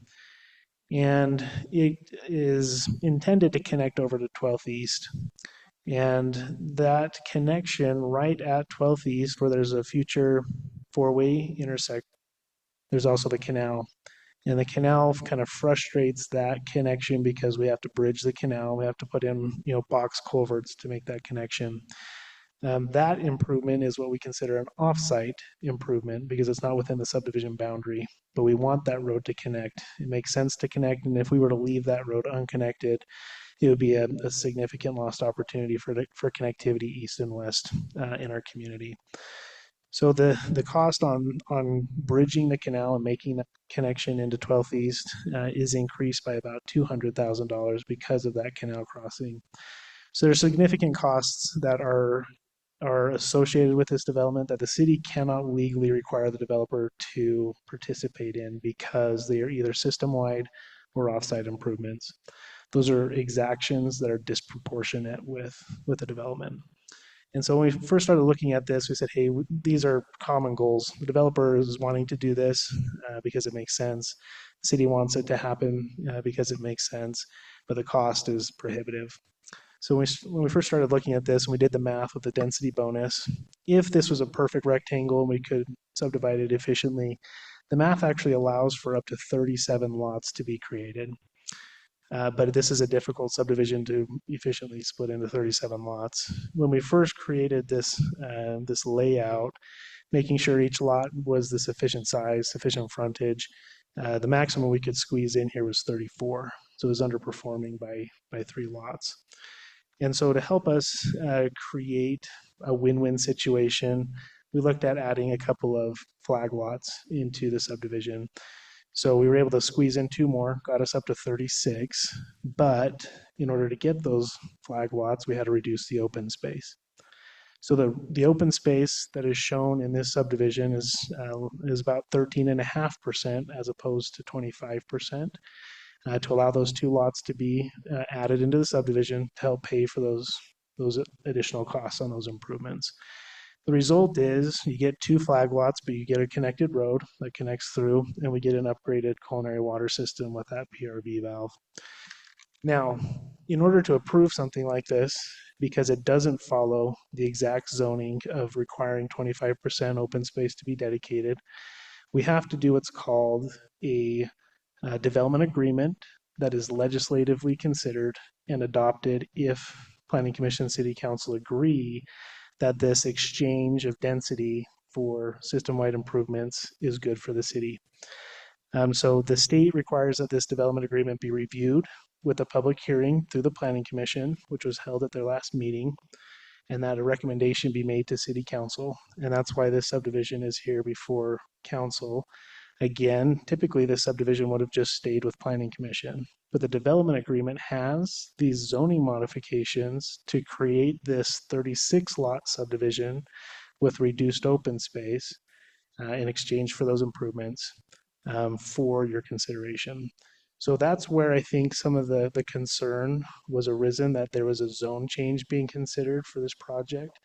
And it is intended to connect over to 12th East. And that connection right at 12th East, where there's a future four-way intersection, there's also the canal. And the canal kind of frustrates that connection because we have to bridge the canal. We have to put in, box culverts to make that connection. That improvement is what we consider an off-site improvement because it's not within the subdivision boundary, but we want that road to connect. It makes sense to connect, and if we were to leave that road unconnected, it would be a significant lost opportunity for connectivity east and west in our community. So the cost on bridging the canal and making that connection into 12th East is increased by about $200,000 because of that canal crossing. So there's significant costs that are associated with this development that the city cannot legally require the developer to participate in because they are either system-wide or off-site improvements. Those are exactions that are disproportionate with the development. And so when we first started looking at this, we said, hey, these are common goals. The developer is wanting to do this because it makes sense. The city wants it to happen because it makes sense, but the cost is prohibitive. So when we first started looking at this and we did the math with the density bonus, if this was a perfect rectangle and we could subdivide it efficiently, the math actually allows for up to 37 lots to be created. But this is a difficult subdivision to efficiently split into 37 lots. When we first created this layout, making sure each lot was the sufficient size, sufficient frontage, the maximum we could squeeze in here was 34. So it was underperforming by 3 lots. And so to help us create a win-win situation, we looked at adding a couple of flag lots into the subdivision. So we were able to squeeze in 2 more, got us up to 36. But in order to get those flag lots, we had to reduce the open space. So the open space that is shown in this subdivision is about 13.5% as opposed to 25%, to allow those two lots to be added into the subdivision to help pay for those additional costs on those improvements. The result is you get two flag lots, but you get a connected road that connects through, and we get an upgraded culinary water system with that PRV valve. Now, in order to approve something like this, because it doesn't follow the exact zoning of requiring 25% open space to be dedicated, we have to do what's called a development agreement that is legislatively considered and adopted if Planning Commission and City Council agree that this exchange of density for system-wide improvements is good for the city. So the state requires that this development agreement be reviewed with a public hearing through the Planning Commission, which was held at their last meeting, and that a recommendation be made to City Council. And that's why this subdivision is here before Council. Again, typically this subdivision would have just stayed with Planning Commission, but the development agreement has these zoning modifications to create this 36 lot subdivision with reduced open space in exchange for those improvements for your consideration. So that's where I think some of the concern was arisen, that there was a zone change being considered for this project.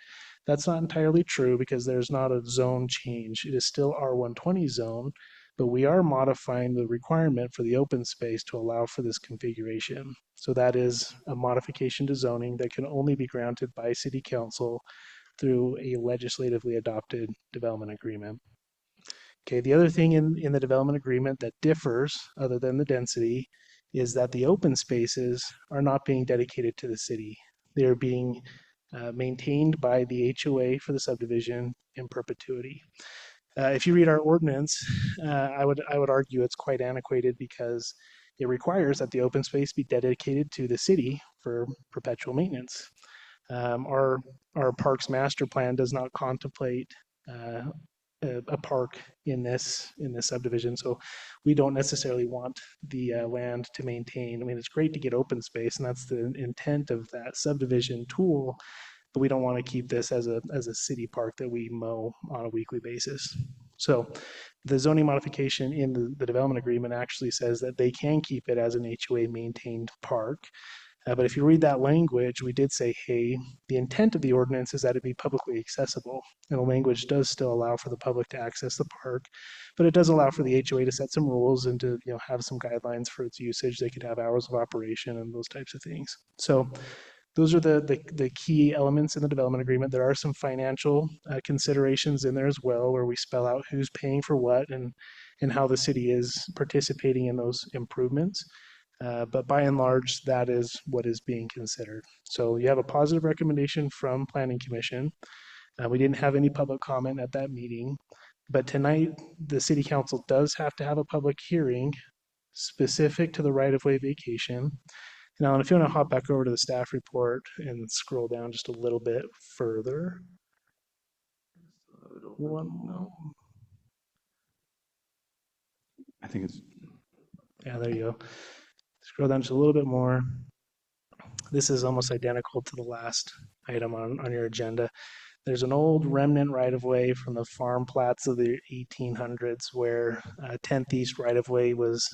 That's not entirely true, because there's not a zone change. It is still R120 zone, but we are modifying the requirement for the open space to allow for this configuration. So that is a modification to zoning that can only be granted by City Council through a legislatively adopted development agreement. Okay, the other thing in the development agreement that differs, other than the density, is that the open spaces are not being dedicated to the city. They are being maintained by the HOA for the subdivision in perpetuity. If you read our ordinance, I would argue it's quite antiquated, because it requires that the open space be dedicated to the city for perpetual maintenance. Our parks master plan does not contemplate a park in this subdivision, so we don't necessarily want the land to maintain. I mean, it's great to get open space, and that's the intent of that subdivision tool, but we don't want to keep this as a city park that we mow on a weekly basis. So the zoning modification in the development agreement actually says that they can keep it as an HOA maintained park. But if you read that language, we did say, hey, the intent of the ordinance is that it be publicly accessible. And the language does still allow for the public to access the park, but it does allow for the HOA to set some rules and to have some guidelines for its usage. They could have hours of operation and those types of things. So those are the key elements in the development agreement. There are some financial considerations in there as well, where we spell out who's paying for what and how the city is participating in those improvements. But by and large, that is what is being considered. So you have a positive recommendation from Planning Commission. We didn't have any public comment at that meeting, but tonight the City Council does have to have a public hearing specific to the right-of-way vacation. Now, if you want to hop back over to the staff report and scroll down just a little bit further. I think it's, yeah, there you go. Scroll down just a little bit more. This is almost identical to the last item on your agenda. There's an old remnant right-of-way from the farm plats of the 1800s where 10th East right-of-way was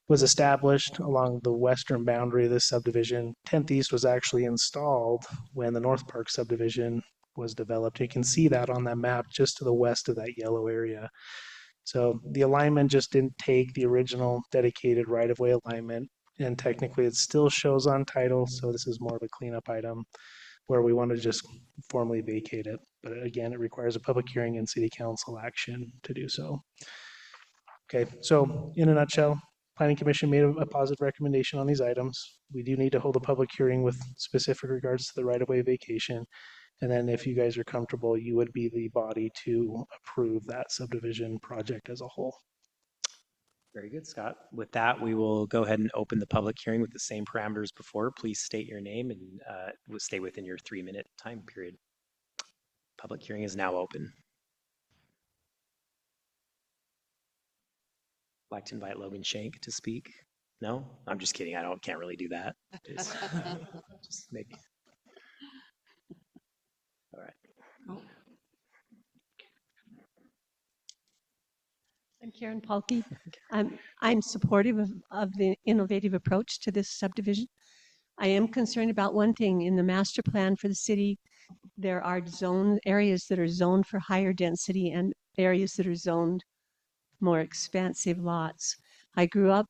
established along the western boundary of this subdivision. 10th East was actually installed when the North Park subdivision was developed. You can see that on that map just to the west of that yellow area. So the alignment just didn't take the original dedicated right-of-way alignment, and technically it still shows on title, so this is more of a cleanup item where we want to just formally vacate it. But again, it requires a public hearing and City Council action to do so. Okay, so in a nutshell, Planning Commission made a positive recommendation on these items. We do need to hold a public hearing with specific regards to the right-of-way vacation. And then if you guys are comfortable, you would be the body to approve that subdivision project as a whole. Very good, Scott. With that, we will go ahead and open the public hearing with the same parameters before. Please state your name and we'll stay within your 3-minute time period. Public hearing is now open. I'd like to invite Logan Shank to speak. No, I'm just kidding. Can't really do that. Just maybe. All right. Karen Palke. I'm supportive of the innovative approach to this subdivision. I am concerned about one thing. In the master plan for the city, there are areas that are zoned for higher density and areas that are zoned more expansive lots. I grew up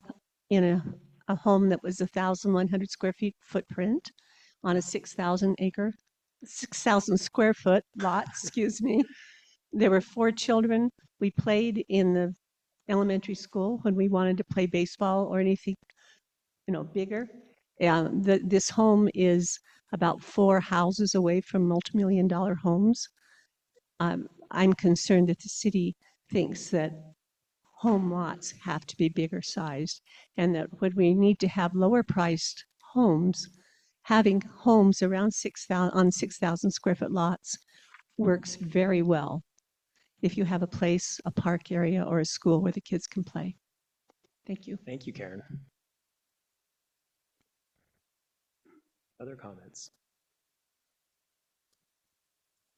in a home that was 1,100 square feet footprint on a 6,000 square foot lot, excuse me. There were 4 children. We played in the elementary school when we wanted to play baseball or anything, bigger. This home is about 4 houses away from multimillion-dollar homes. I'm concerned that the city thinks that home lots have to be bigger sized, and that when we need to have lower priced homes, having homes around 6,000 square foot lots works very well if you have a place, a park area, or a school where the kids can play. Thank you. Thank you, Karen. Other comments?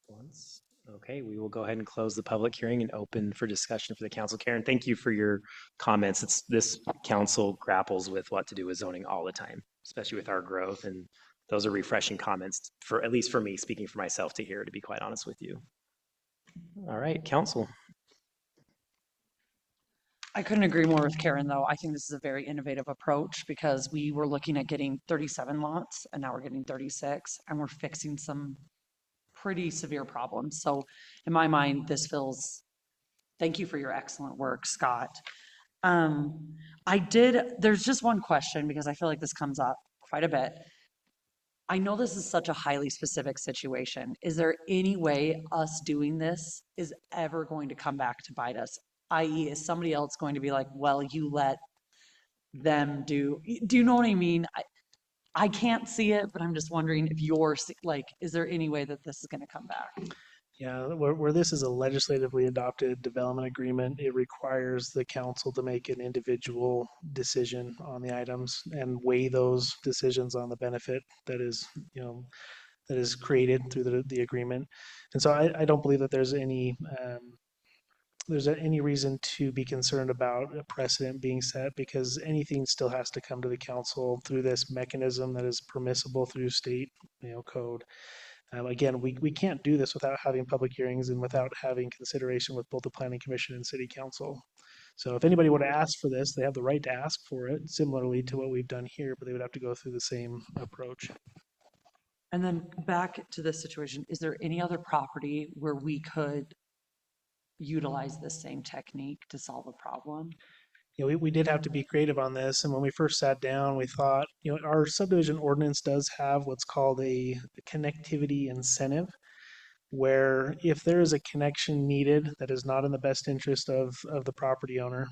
Once. Okay, we will go ahead and close the public hearing and open for discussion for the council. Karen, thank you for your comments. This council grapples with what to do with zoning all the time, especially with our growth, and those are refreshing comments for, at least for me, speaking for myself, to hear, to be quite honest with you. All right, council. I couldn't agree more with Karen, though. I think this is a very innovative approach because we were looking at getting 37 lots and now we're getting 36, and we're fixing some pretty severe problems. So in my mind, thank you for your excellent work, Scott. There's just one question because I feel like this comes up quite a bit. I know this is such a highly specific situation. Is there any way us doing this is ever going to come back to bite us? I.e., is somebody else going to be like, well, you let them do you know what I mean? I can't see it, but I'm just wondering if is there any way that this is going to come back? Yeah, where this is a legislatively adopted development agreement, it requires the council to make an individual decision on the items and weigh those decisions on the benefit that is, that is created through the agreement. And so I don't believe that there's any reason to be concerned about a precedent being set, because anything still has to come to the council through this mechanism that is permissible through state, code. Again, we can't do this without having public hearings and without having consideration with both the planning commission and city council. So if anybody would ask for this, they have the right to ask for it, similarly to what we've done here, but they would have to go through the same approach. And then back to this situation, is there any other property where we could utilize the same technique to solve a problem? We did have to be creative on this. And when we first sat down, we thought, our subdivision ordinance does have what's called a connectivity incentive, where if there is a connection needed that is not in the best interest of the property owner,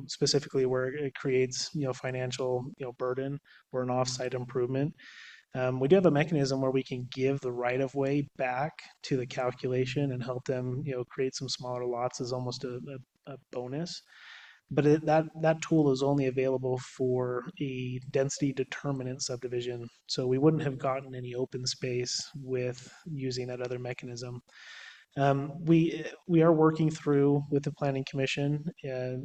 specifically where it creates, financial, burden or an offsite improvement, we do have a mechanism where we can give the right of way back to the calculation and help them, create some smaller lots as almost a bonus. But that tool is only available for a density determinant subdivision. So we wouldn't have gotten any open space with using that other mechanism. We are working through with the Planning Commission a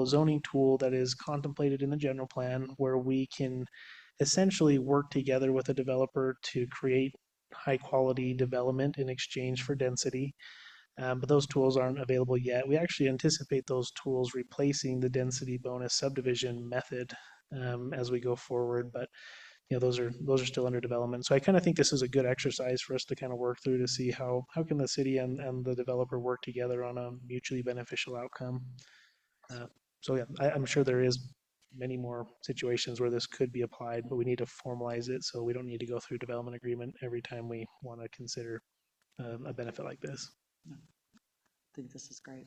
zoning tool that is contemplated in the general plan, where we can essentially work together with a developer to create high quality development in exchange for density. But those tools aren't available yet. We actually anticipate those tools replacing the density bonus subdivision method as we go forward. But those are still under development. So I kind of think this is a good exercise for us to kind of work through to see how can the city and the developer work together on a mutually beneficial outcome. So yeah, I'm sure there is many more situations where this could be applied, but we need to formalize it so we don't need to go through development agreement every time we want to consider a benefit like this. I think this is great.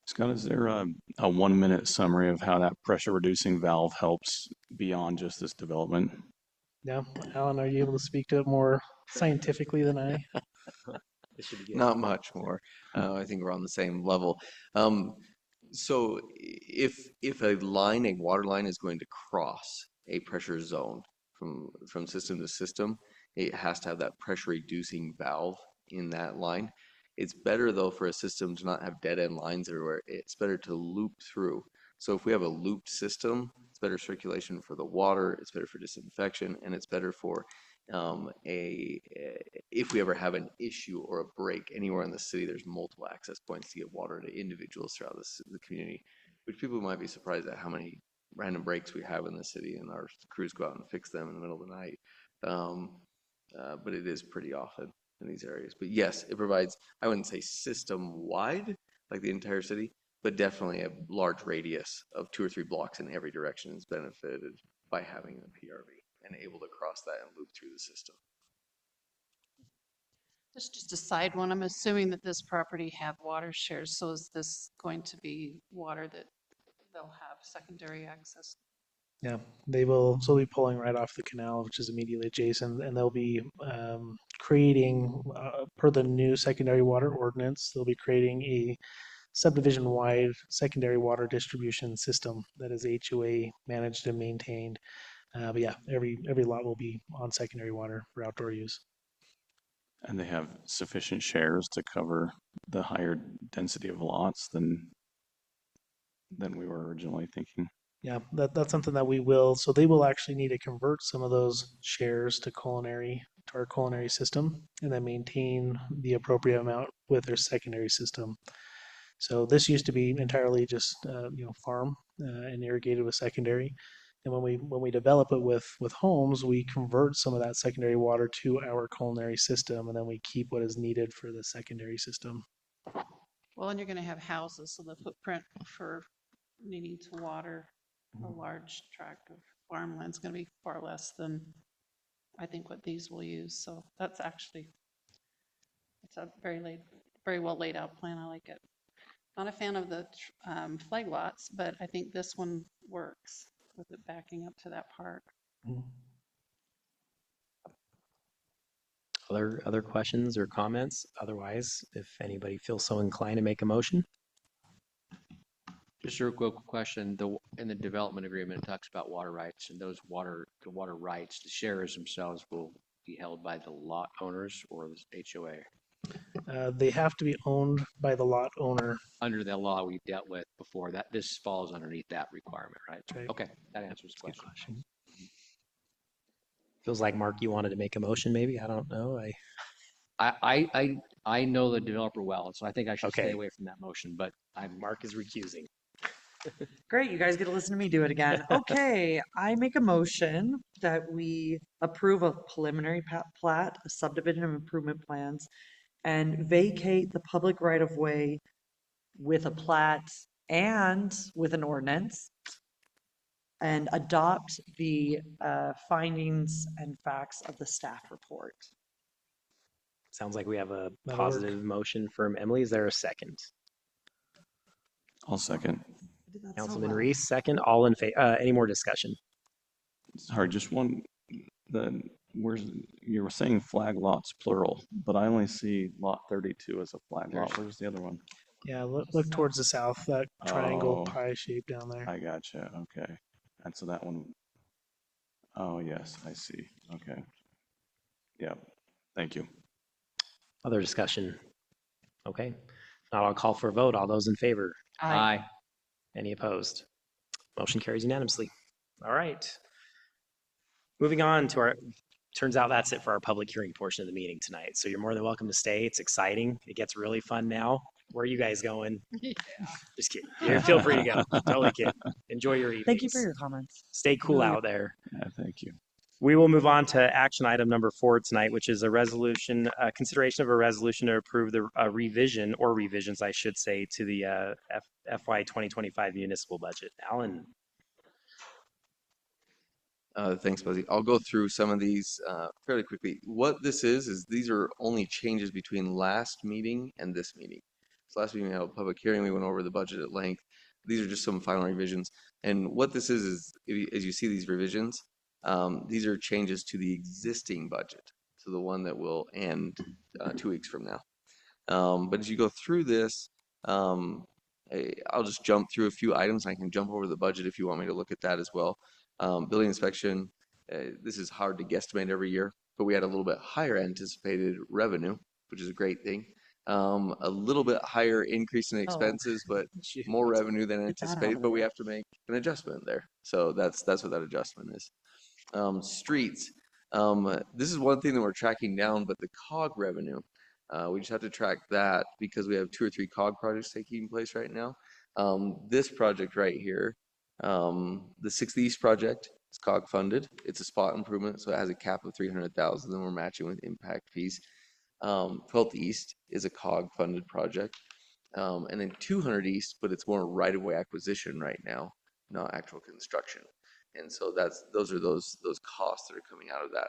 Scott, is there a 1-minute summary of how that pressure reducing valve helps beyond just this development? Yeah, Alan, are you able to speak to it more scientifically than I? Not much more. I think we're on the same level. So if a water line is going to cross a pressure zone from system to system, it has to have that pressure reducing valve in that line. It's better though for a system to not have dead end lines everywhere. It's better to loop through. So if we have a looped system, it's better circulation for the water, it's better for disinfection, and it's better for if we ever have an issue or a break anywhere in the city, there's multiple access points to get water to individuals throughout the community, which people might be surprised at how many random breaks we have in the city, and our crews go out and fix them in the middle of the night. But it is pretty often in these areas. But yes, it provides, I wouldn't say system-wide, like the entire city, but definitely a large radius of 2 or 3 blocks in every direction is benefited by having a PRV and able to cross that and loop through the system. Just a side one, I'm assuming that this property had water shares, so is this going to be water that they'll have secondary access? Yeah, they will. So they'll be pulling right off the canal, which is immediately adjacent, and they'll be creating, per the new secondary water ordinance, they'll be creating a subdivision-wide secondary water distribution system that is HOA managed and maintained. But yeah, every lot will be on secondary water for outdoor use. And they have sufficient shares to cover the higher density of lots than we were originally thinking. Yeah, that's something that we will. So they will actually need to convert some of those shares to our culinary system, and then maintain the appropriate amount with their secondary system. So this used to be entirely just farm and irrigated with secondary. And when we develop it with homes, we convert some of that secondary water to our culinary system, and then we keep what is needed for the secondary system. Well, and you're going to have houses, so the footprint for needing to water a large tract of farmland is going to be far less than I think what these will use. So that's actually, it's a very well laid out plan. I like it. Not a fan of the flag lots, but I think this one works with it backing up to that park. Other questions or comments? Otherwise, if anybody feels so inclined to make a motion. Just a real quick question. In the development agreement, it talks about water rights, and the water rights, the shares themselves will be held by the lot owners or the HOA. They have to be owned by the lot owner. Under the law we dealt with before, that this falls underneath that requirement, right? Right. Okay, that answers the question. Feels like Mark, you wanted to make a motion, maybe. I don't know. I know the developer well, so I think I should Okay. stay away from that motion. But Mark is recusing. Great, you guys get to listen to me do it again. Okay, I make a motion that we approve a preliminary plat, a subdivision of improvement plans, and vacate the public right-of-way with a plat and with an ordinance, and adopt the findings and facts of the staff report. Sounds like we have a That'll work. positive motion from Emily. Is there a second? I'll second. Councilman Reese, second. All in favor? Any more discussion? Sorry, just one. You were saying flag lots plural, but I only see lot 32 as a flag lot. Where's the other one? Yeah, look towards the south, that triangle Oh. pie shape down there. I gotcha. Okay. And so that one. Oh, yes, I see. Okay. Yeah. Thank you. Other discussion? Okay. Now I'll call for a vote. All those in favor? Aye. Any opposed? Motion carries unanimously. All right. Moving on to turns out that's it for our public hearing portion of the meeting tonight. So you're more than welcome to stay. It's exciting. It gets really fun now. Where are you guys going? Yeah. Just kidding. Yeah, feel free to go. Totally kidding. Enjoy your evening. Thank you for your comments. Stay cool Really out there. Yeah, thank you. We will move on to action item number 4 tonight, which is a resolution, consideration of a resolution to approve the revision, or revisions, I should say, to the FY 2025 municipal budget. Alan. Thanks, Buzzy. I'll go through some of these fairly quickly. What this is these are only changes between last meeting and this meeting. So last meeting we had a public hearing, we went over the budget at length. These are just some final revisions. And what this is as you see these revisions, these are changes to the existing budget, so the one that will end 2 weeks from now. But as you go through this, I'll just jump through a few items. I can jump over the budget if you want me to look at that as well. Building inspection, this is hard to guesstimate every year, but we had a little bit higher anticipated revenue, which is a great thing. A little bit higher increase in expenses, but more revenue than Get that out anticipated, of but we there. have to make an adjustment there. So that's what that adjustment is. Streets. This is one thing that we're tracking down, but the COG revenue, we just have to track that because we have 2 or 3 COG projects taking place right now. This project right here, the 6th East project is COG funded. It's a spot improvement, so it has a cap of 300,000. Then we're matching with impact fees. 12th East is a COG funded project. And then 200 East, but it's more right-of-way acquisition right now, not actual construction. And so those are those costs that are coming out of that.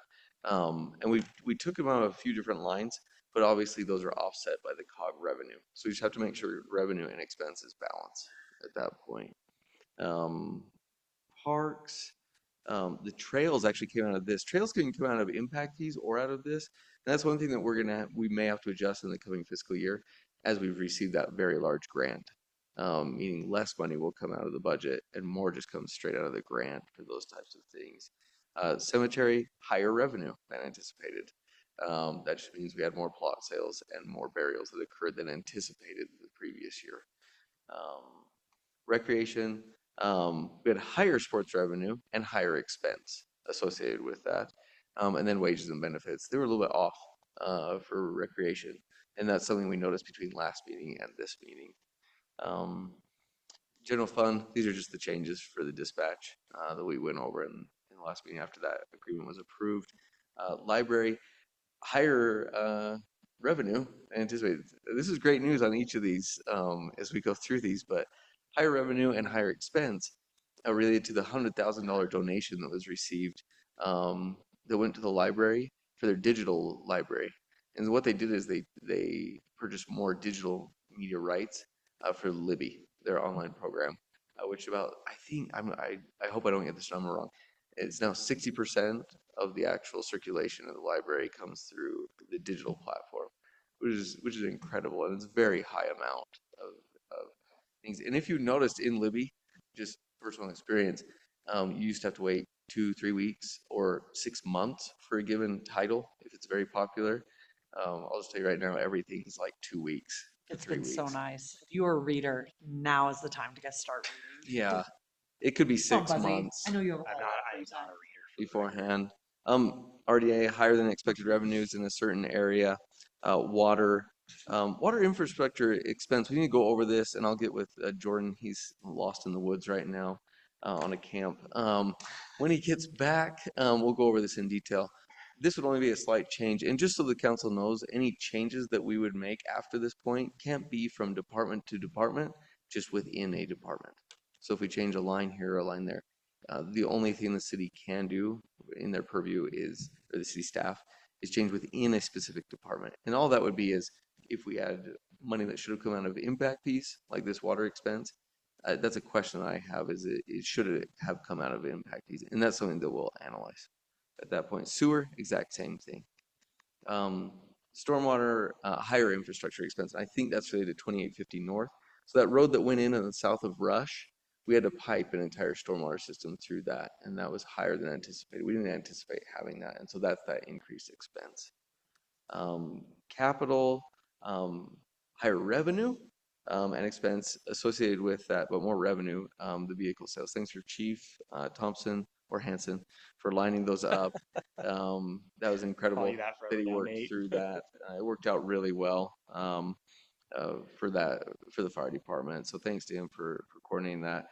And we took them out of a few different lines, but obviously those are offset by the COG revenue. So we just have to make sure revenue and expenses balance at that point. Parks, the trails actually came out of this. Trails can come out of impact fees or out of this. And that's one thing that we may have to adjust in the coming fiscal year as we've received that very large grant. Meaning less money will come out of the budget and more just comes straight out of the grant for those types of things. Cemetery, higher revenue than anticipated. That just means we had more plot sales and more burials that occurred than anticipated the previous year. Recreation, we had higher sports revenue and higher expense associated with that. And then wages and benefits, they were a little bit off for recreation. And that's something we noticed between last meeting and this meeting. General fund, these are just the changes for the dispatch that we went over in the last meeting after that agreement was approved. Library, higher revenue anticipated. This is great news on each of these as we go through these, but higher revenue and higher expense related to the $100,000 donation that was received that went to the library for their digital library. And what they did is they purchased more digital media rights for Libby, their online program, which I hope I don't get this number wrong. It's now 60% of the actual circulation of the library comes through the digital platform, which is incredible, and it's a very high amount of things. And if you noticed in Libby, just personal experience, you used to have to wait 2-3 weeks or 6 months for a given title if it's very popular. I'll just tell you right now, everything is like 2 weeks. It's 3 been so weeks. nice. If you are a reader, now is the time to start reading. Yeah, it could be Come on, 6 Buzzy. months I know you have a I'm whole not lot a reader. beforehand. RDA, higher than expected revenues in a certain area. Water infrastructure expense. We need to go over this, and I'll get with Jordan. He's lost in the woods right now on a camp. When he gets back, we'll go over this in detail. This would only be a slight change. And just so the council knows, any changes that we would make after this point can't be from department to department, just within a department. So if we change a line here or a line there, the only thing the city can do in their purview is, or the city staff, is change within a specific department. And all that would be is if we had money that should have come out of impact fees, like this water expense, that's a question that I have, is it should it have come out of impact fees? And that's something that we'll analyze at that point. Sewer, exact same thing. Stormwater, higher infrastructure expense. I think that's related to 2850 North. So that road that went in the south of Rush, we had to pipe an entire stormwater system through that, and that was higher than anticipated. We didn't anticipate having that, and so that's that increased expense. Capital, higher revenue and expense associated with that, but more revenue, the vehicle sales. Thanks for Chief Thompson or Hanson for lining those up. That was incredible you that that he forever now, worked Nate. through that. It worked out really well for the fire department. So thanks to him for coordinating that.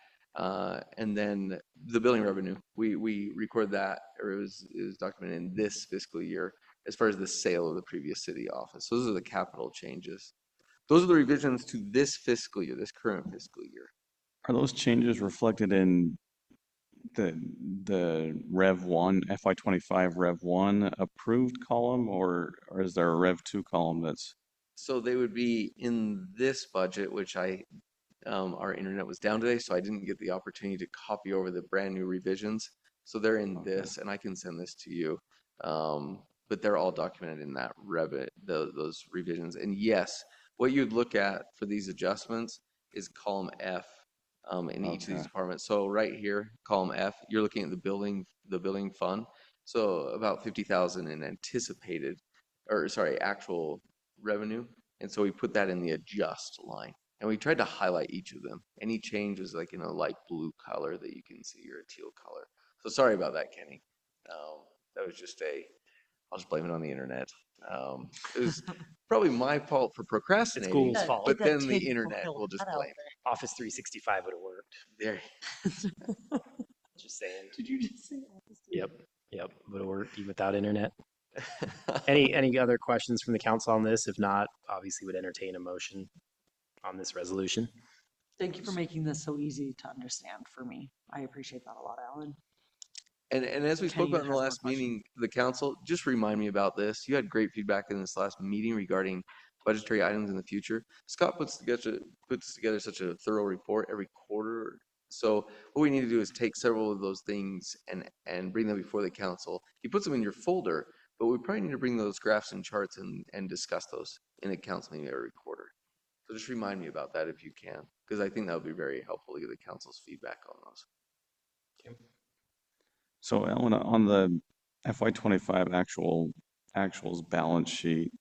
And then the billing revenue, we record that, or it was documented in this fiscal year as far as the sale of the previous city office. So those are the capital changes. Those are the revisions to this fiscal year, this current fiscal year. Are those changes reflected in the Rev 1, FY25 Rev 1 approved column, or is there a Rev 2 column that's? So they would be in this budget, which our internet was down today, so I didn't get the opportunity to copy over the brand new revisions. So they're in this, and I can send this to you. But they're all documented in that those revisions. And yes, what you'd look at for these adjustments is column F in each of these departments. So right here, column F, you're looking at the building fund. So about 50,000 in anticipated, or sorry, actual revenue. And so we put that in the adjust line. And we tried to highlight each of them. Any change was like in a light blue color that you can see, or a teal color. So sorry about that, Kenny. That was just I'll just blame it on the internet. It was probably my fault for procrastinating, Google's fault. but Get that then the tinfoil internet will just hat out blame. Office 365 would have worked. There. Just saying. Did you just say Office Yep, would have worked even without internet. Any other questions from the council on this? If not, obviously would entertain a motion on this resolution. Thank you for making this so easy to understand for me. I appreciate that a lot, Alan. And as we spoke Kenny about in the has more last meeting, the council, just remind me about this. You had great feedback in this last meeting regarding budgetary items in the future. Scott puts together such a thorough report every quarter. So what we need to do is take several of those things and bring them before the council. He puts them in your folder, but we probably need to bring those graphs and charts and discuss those in the council meeting every quarter. So just remind me about that if you can, because I think that would be very helpful to get the council's feedback on those. So Ellen, on the FY25 actuals balance sheet,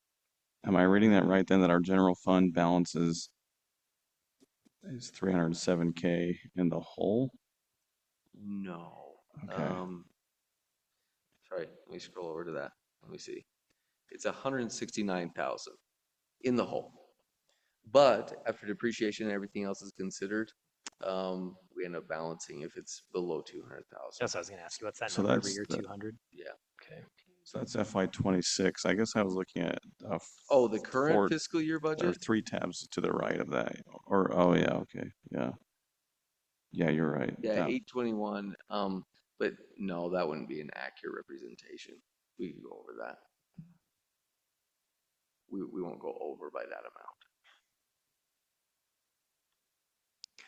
am I reading that right then, that our general fund balance is 307K in the hole? No. Okay. Sorry, let me scroll over to that. Let me see. It's 169,000 in the hole. But after depreciation and everything else is considered, we end up balancing if it's below 200,000. That's what I was going to ask you. What's that So number every that's year? the- 200? Yeah. Okay. So that's FY26. I guess I was looking at Oh, the current four- fiscal year or budget? 3 tabs to the right of that. Or, oh yeah, okay, yeah. Yeah, you're right. Yeah, That- 821. But no, that wouldn't be an accurate representation. We could go over that. We won't go over by that amount.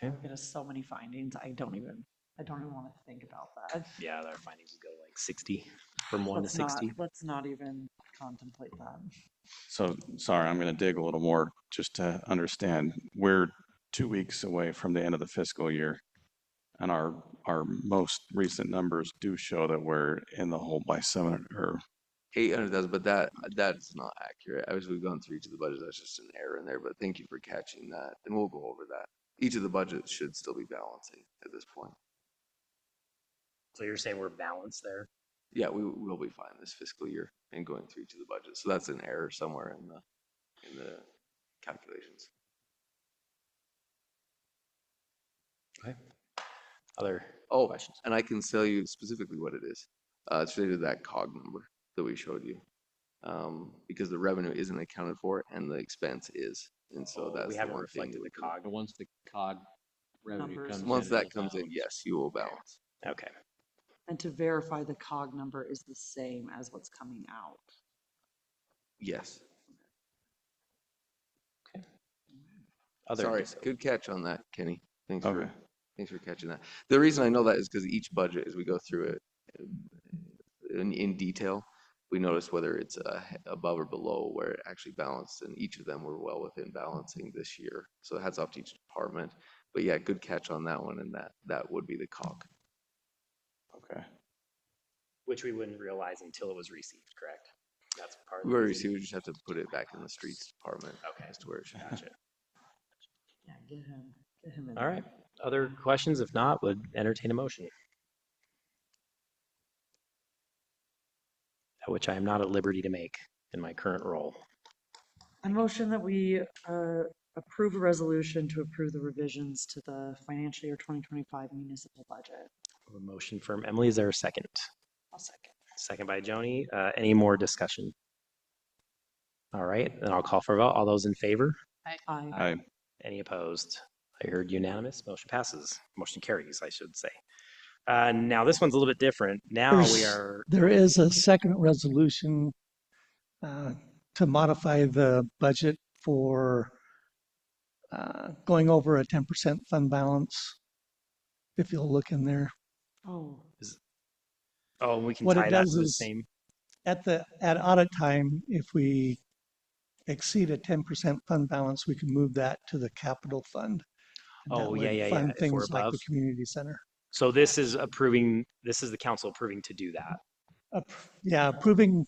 It'll get us so many findings. I don't even want to think about that. Yeah, our findings would go like 60, from 1 to Let's not- 60. Let's not even contemplate that. So, sorry, I'm going to dig a little more just to understand. We're 2 weeks away from the end of the fiscal year, and our most recent numbers do show that we're in the hole by 700, or 800,000, but that's not accurate. As we've gone through each of the budgets, that's just an error in there, but thank you for catching that, and we'll go over that. Each of the budgets should still be balancing at this point. So you're saying we're balanced there? Yeah, we will be fine this fiscal year and going through each of the budgets. So that's an error somewhere in the calculations. Okay. Other questions? And I can tell you specifically what it is. It's related to that COG number that we showed you. Because the revenue isn't accounted for and the expense is. And so that's We the haven't one thing reflected that the we COG. But once the COG revenue Numbers. comes in. Once that it'll comes in, balance. yes, you will balance. Okay. And to verify the COG number is the same as what's coming out. Yes. Other Sorry, dis- good catch on that, Kenny. Thanks Okay. thanks for catching that. The reason I know that is because each budget, as we go through it in detail, we notice whether it's above or below where it actually balanced, and each of them were well within balancing this year. So hats off to each department. But yeah, good catch on that one, and that would be the COG. okay. Which we wouldn't realize until it was received, correct? That's part of We the already reason. see, we just have to put it back in the streets department. Okay. As to where it should. Gotcha. Yeah, get him in. All right. Other questions? If not, would entertain a motion. Which I am not at liberty to make in my current role. I motion that we approve a resolution to approve the revisions to the financial year 2025 municipal budget. A motion from Emily. Is there a second? I'll second. Second by Joni. Any more discussion? All right, then I'll call for a vote. All those in favor? Aye. Any opposed? I heard unanimous. Motion passes. Motion carries, I should say. Now this one's a little bit different. Now we are. There is a second resolution to modify the budget for going over a 10% fund balance. If you'll look in there. Oh. Oh, we can What tie it that does to the is same. at audit time, if we exceed a 10% fund balance, we can move that to the capital fund. And that Oh, would yeah. Fund If we're things like the above. community center. So this is approving, this is the council approving to do that. Yeah, approving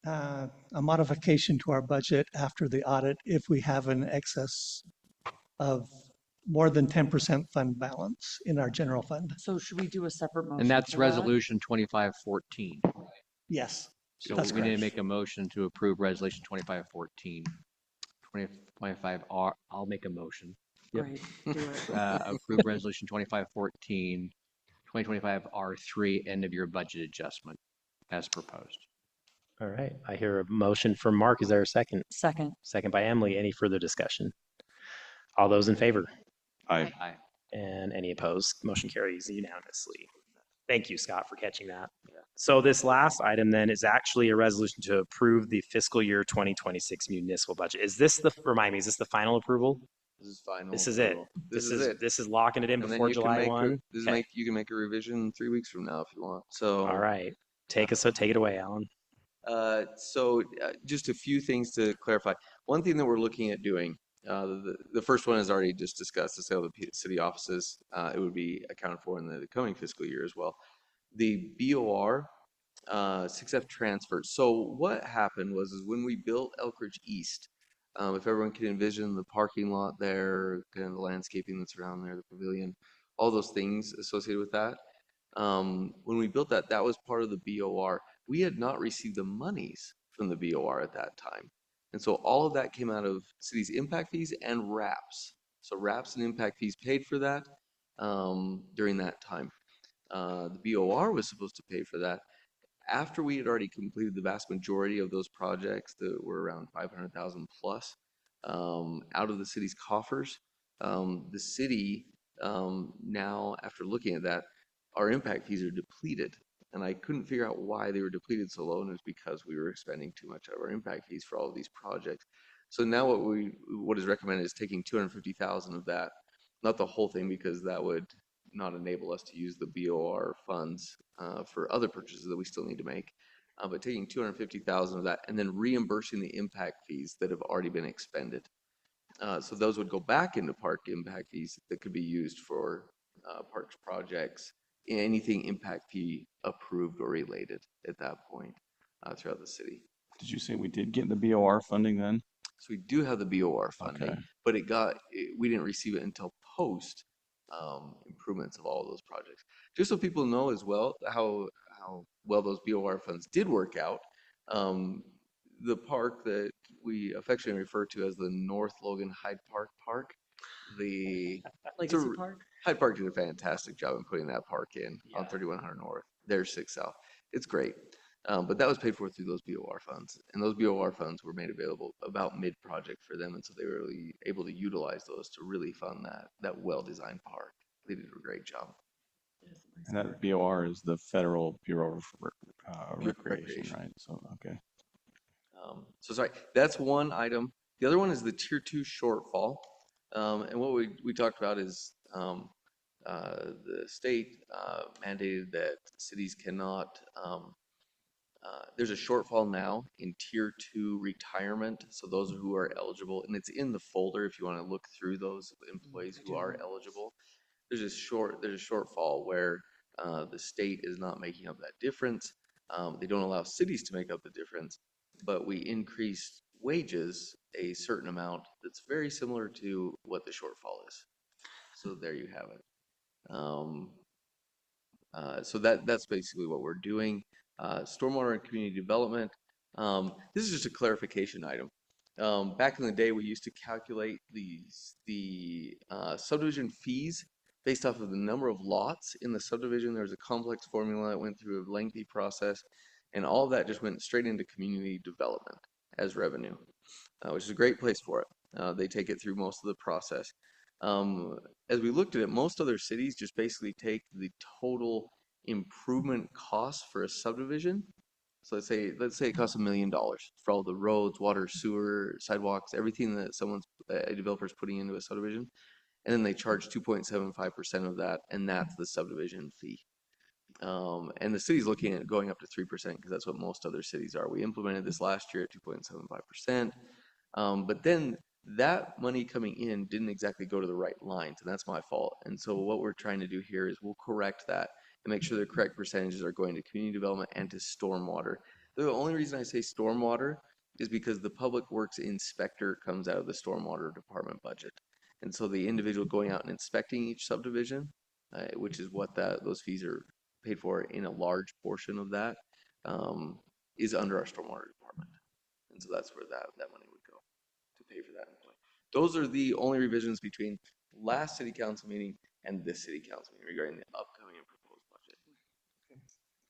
a modification to our budget after the audit if we have an excess of more than 10% fund balance in our general fund. So should we do a separate motion? And that's for that? resolution 2514. Yes, So that's we need to correct. make a motion to approve resolution 2514. 2025R, I'll make a motion. Great, do it. Approve resolution 2514, 2025 R3, end of year budget adjustment as proposed. All right, I hear a motion from Mark. Is there a second? Second. Second by Emily. Any further discussion? All those in favor? Aye. Aye. And any opposed? Motion carries unanimously. Thank you, Scott, for catching that. So this last item then is actually a resolution to approve the fiscal year 2026 municipal budget. Is this remind me, is this the final approval? This is final. This is it. approval. This is it. This is locking it in And then before you can July make 1. Okay. you can make a revision 3 weeks from now if you want. So All right. Take it away, Alan. Just a few things to clarify. One thing that we're looking at doing, the first one is already just discussed, the sale of the city offices. It would be accounted for in the coming fiscal year as well. The BOR 6F transfer. So what happened was is when we built Elkridge East, if everyone can envision the parking lot there, kind of the landscaping that's around there, the pavilion, all those things associated with that. When we built that, that was part of the BOR. We had not received the monies from the BOR at that time. And so all of that came out of city's impact fees and RAPs. So RAPs and impact fees paid for that during that time. The BOR was supposed to pay for that after we had already completed the vast majority of those projects that were around 500,000 plus out of the city's coffers. The city now, after looking at that, our impact fees are depleted. And I couldn't figure out why they were depleted so low, and it was because we were expending too much of our impact fees for all of these projects. So now what is recommended is taking 250,000 of that, not the whole thing, because that would not enable us to use the BOR funds for other purchases that we still need to make, but taking 250,000 of that and then reimbursing the impact fees that have already been expended. So those would go back into park impact fees that could be used for parks projects, anything impact fee approved or related at that point throughout the city. Did you say we did get the BOR funding then? So we do have the BOR funding, Okay. but we didn't receive it until post improvements of all of those projects. Just so people know as well how well those BOR funds did work out. The park that we affectionately refer to as the North Logan Hyde Park Park, Legacy Park? Hyde Park did a fantastic job in putting that park in on 3100 North. There's 6 South. It's great. But that was paid for through those BOR funds. And those BOR funds were made available about mid-project for them. And so they were really able to utilize those to really fund that well-designed park. They did a great job. And that BOR is the Federal Bureau of Recreation, right? So, okay. So sorry, that's one item. The other one is the tier 2 shortfall. And what we talked about is the state mandated that cities cannot, there's a shortfall now in tier 2 retirement. So those who are eligible, and it's in the folder if you want to look through those employees who are eligible. There's a shortfall where the state is not making up that difference. They don't allow cities to make up the difference, but we increased wages a certain amount that's very similar to what the shortfall is. So there you have it. So that's basically what we're doing. Stormwater and community development. This is just a clarification item. Back in the day, we used to calculate the subdivision fees based off of the number of lots in the subdivision. There was a complex formula that went through a lengthy process, and all of that just went straight into community development as revenue, which is a great place for it. They take it through most of the process. As we looked at it, most other cities just basically take the total improvement costs for a subdivision. So let's say it costs $1 million for all the roads, water, sewer, sidewalks, everything that a developer's putting into a subdivision. And then they charge 2.75% of that, and that's the subdivision fee. And the city's looking at going up to 3% because that's what most other cities are. We implemented this last year at 2.75%. But then that money coming in didn't exactly go to the right lines, and that's my fault. And so what we're trying to do here is we'll correct that and make sure the correct percentages are going to community development and to stormwater. The only reason I say stormwater is because the public works inspector comes out of the stormwater department budget. And so the individual going out and inspecting each subdivision, which is what those fees are paid for in a large portion of that, is under our stormwater department. And so that's where that money would go to pay for that employee. Those are the only revisions between last city council meeting and this city council meeting regarding the upcoming and proposed budget.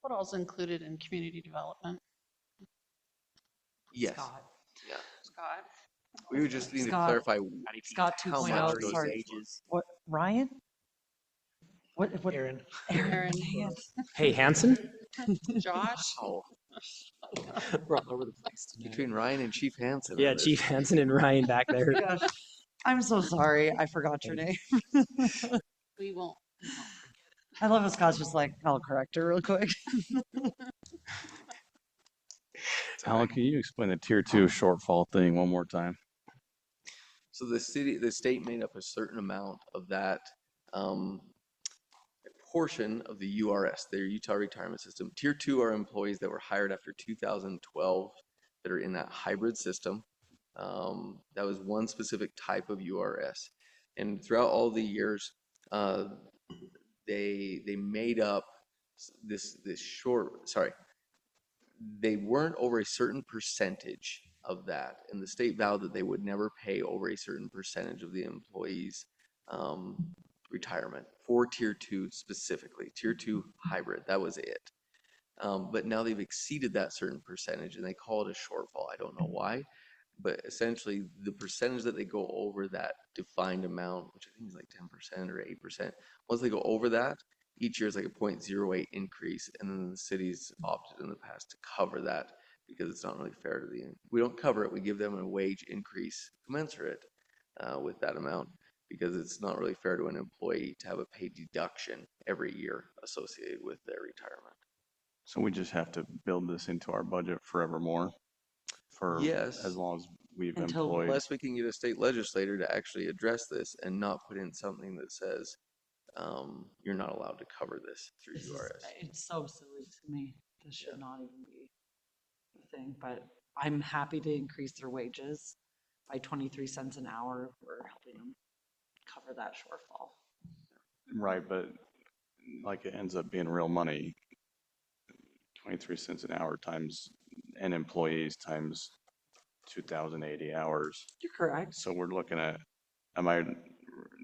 What all's included in community development? Yes. Scott. Yeah. Scott? We would just need to Scott- clarify Scott how 2.0, much those sorry. wages. What, Ryan? What? Aaron. Aaron. Dang it. Hey, Hanson? Josh? Oh, We're all over the place tonight. between Ryan and Chief Hansen. Yeah, Chief Hanson and Ryan back there. Gosh, I'm so sorry. I forgot your name. We won't. I love how Scott's just like, I'll correct her real quick. Alan, can you explain the tier 2 shortfall thing one more time? So the state made up a certain amount of that portion of the URS, their Utah Retirement System. Tier 2 are employees that were hired after 2012 that are in that hybrid system. That was one specific type of URS. And throughout all the years, they made up they weren't over a certain percentage of that, and the state vowed that they would never pay over a certain percentage of the employees' retirement for tier 2 specifically, tier 2 hybrid, that was it. But now they've exceeded that certain percentage and they call it a shortfall. I don't know why, but essentially the percentage that they go over that defined amount, which I think is like 10% or 8%, once they go over that, each year is like a 0.08 increase, and then the city's opted in the past to cover that because it's not really fair to we don't cover it, we give them a wage increase commensurate with that amount because it's not really fair to an employee to have a pay deduction every year associated with their retirement. So we just have to build this into our budget forevermore for Yes. as long as we've Until- employed. Unless we can get a state legislator to actually address this and not put in something that says you're not allowed to cover this through This is- URS. It's so silly to me. This should not even be a thing, but I'm happy to increase their wages by 23 cents an hour. We're helping them cover that shortfall. Right, but like it ends up being real money. 23 cents an hour times n employees times 2,080 hours. You're correct. So we're looking at,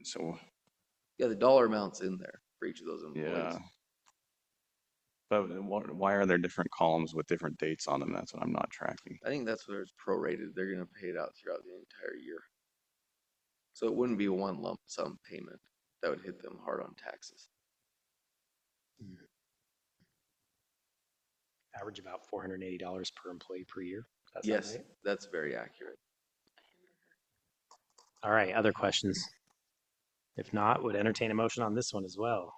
so Yeah, the dollar amount's in there for each of those employees. yeah. But why are there different columns with different dates on them? That's what I'm not tracking. I think that's where it's prorated. They're gonna pay it out throughout the entire year. So it wouldn't be one lump sum payment that would hit them hard on taxes. Average about $480 per employee per year. Does that sound Yes, right? that's very accurate. All right, other questions? If not, would entertain a motion on this one as well.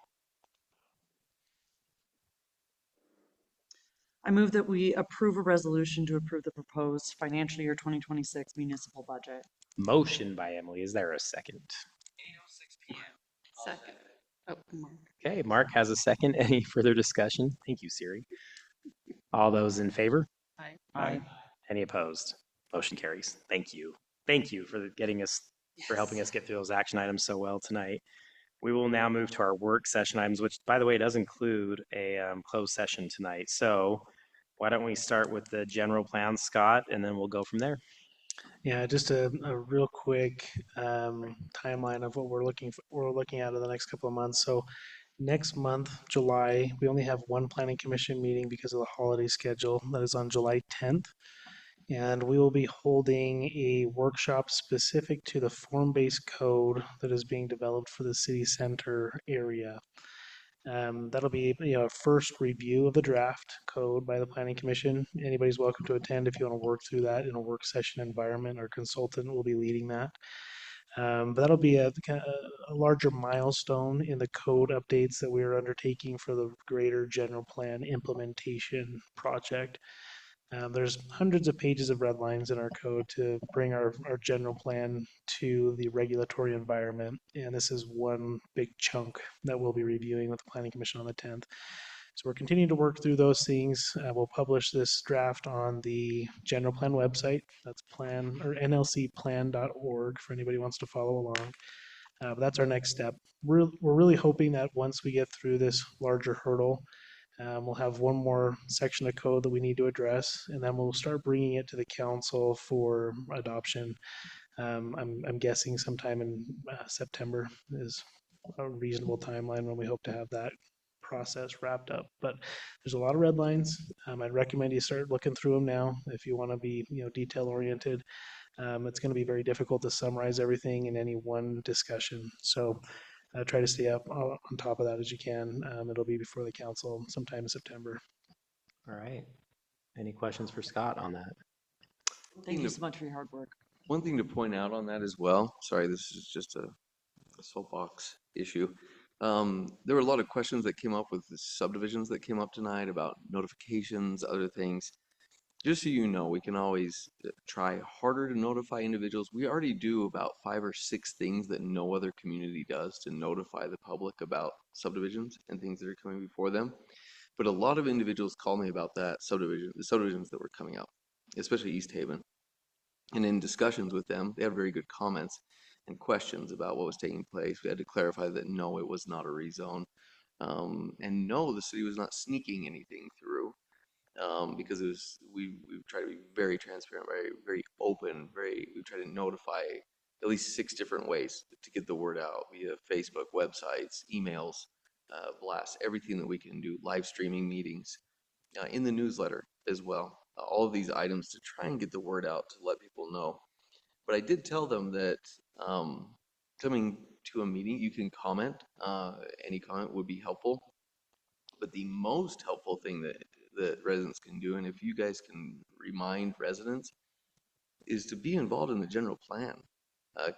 I move that we approve a resolution to approve the proposed financial year 2026 municipal budget. Motion by Emily. Is there a second? 8:06 p.m. Second. Oh, Mark. Okay, Mark has a second. Any further discussion? Thank you, Siri. All those in favor? Aye. Aye. Any opposed? Motion carries. Thank you. Thank you for helping us get through those action items so well tonight. We will now move to our work session items, which, by the way, does include a closed session tonight. So why don't we start with the general plan, Scott, and then we'll go from there. Yeah, just a real quick timeline of what we're looking at in the next couple of months. So next month, July, we only have one planning commission meeting because of the holiday schedule. That is on July 10th. And we will be holding a workshop specific to the form-based code that is being developed for the city center area. That'll be a first review of the draft code by the Planning Commission. Anybody's welcome to attend if you want to work through that in a work session environment. Our consultant will be leading that. But that'll be a larger milestone in the code updates that we are undertaking for the greater general plan implementation project. There's hundreds of pages of red lines in our code to bring our general plan to the regulatory environment. And this is one big chunk that we'll be reviewing with the Planning Commission on the 10th. So we're continuing to work through those things. We'll publish this draft on the general plan website. That's plan or nlcplan.org for anybody who wants to follow along. But that's our next step. We're really hoping that once we get through this larger hurdle, we'll have one more section of code that we need to address, and then we'll start bringing it to the council for adoption. I'm guessing sometime in September is a reasonable timeline when we hope to have that process wrapped up. But there's a lot of red lines. I'd recommend you start looking through them now if you want to be, detail oriented. It's going to be very difficult to summarize everything in any one discussion. So try to stay up on top of that as you can. It'll be before the council sometime in September. All right. Any questions for Scott on that? Thank you so much for your hard work. One thing to point out on that as well, sorry, this is just a soapbox issue. There were a lot of questions that came up with the subdivisions that came up tonight about notifications, other things. Just so you know, we can always try harder to notify individuals. We already do about 5 or 6 things that no other community does to notify the public about subdivisions and things that are coming before them. But a lot of individuals call me about the subdivisions that were coming up, especially East Haven. And in discussions with them, they had very good comments and questions about what was taking place. We had to clarify that no, it was not a rezone. And no, the city was not sneaking anything through. Because we try to be very transparent, very open, we try to notify at least 6 different ways to get the word out via Facebook, websites, emails, blasts, everything that we can do, live streaming meetings, in the newsletter as well. All of these items to try and get the word out to let people know. But I did tell them that coming to a meeting, you can comment. Any comment would be helpful. But the most helpful thing that residents can do, and if you guys can remind residents, is to be involved in the general plan.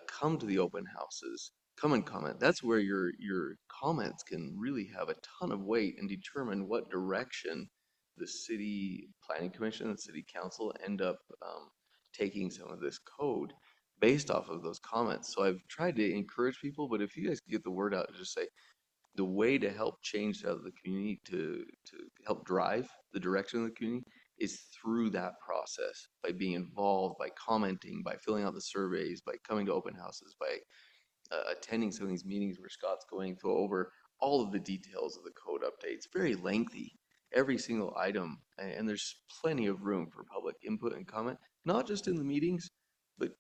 Come to the open houses, come and comment. That's where your comments can really have a ton of weight and determine what direction the city planning commission and city council end up taking some of this code based off of those comments. So I've tried to encourage people, but if you guys get the word out and just say, the way to help change the community, to help drive the direction of the community, is through that process, by being involved, by commenting, by filling out the surveys, by coming to open houses, by attending some of these meetings where Scott's going through over all of the details of the code updates. Very lengthy, every single item, and there's plenty of room for public input and comment, not just in the meetings, but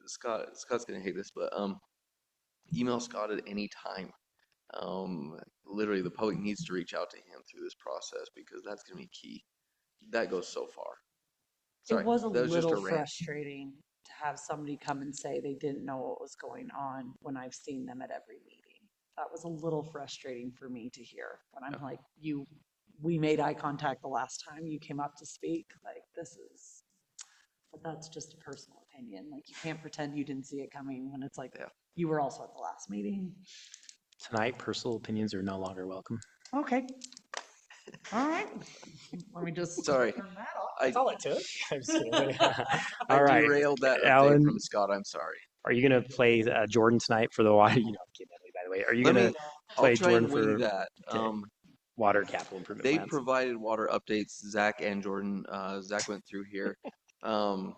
Scott's gonna hate this, but email Scott at any time. Literally, the public needs to reach out to him through this process because that's going to be key. That goes so far. Sorry, It was a that was just a little rant. frustrating to have somebody come and say they didn't know what was going on when I've seen them at every meeting. That was a little frustrating for me to hear when I'm like, we made eye contact the last time you came up to speak. Like, but that's just a personal opinion. Like, you can't pretend you didn't see it coming when it's like, you were also at the last meeting. Tonight, personal opinions are no longer welcome. Okay. All right. Let me just Sorry. turn that off. That's all it took. I'm just kidding. I All right. derailed that update Alan, from Scott. I'm sorry. are you going to play Jordan tonight for the water? I'm kidding, Emily, by the way. Are you going to play I'll try Jordan and wing for that. water capital improvement They plans? provided water updates, Zach and Jordan. Zach went through here. So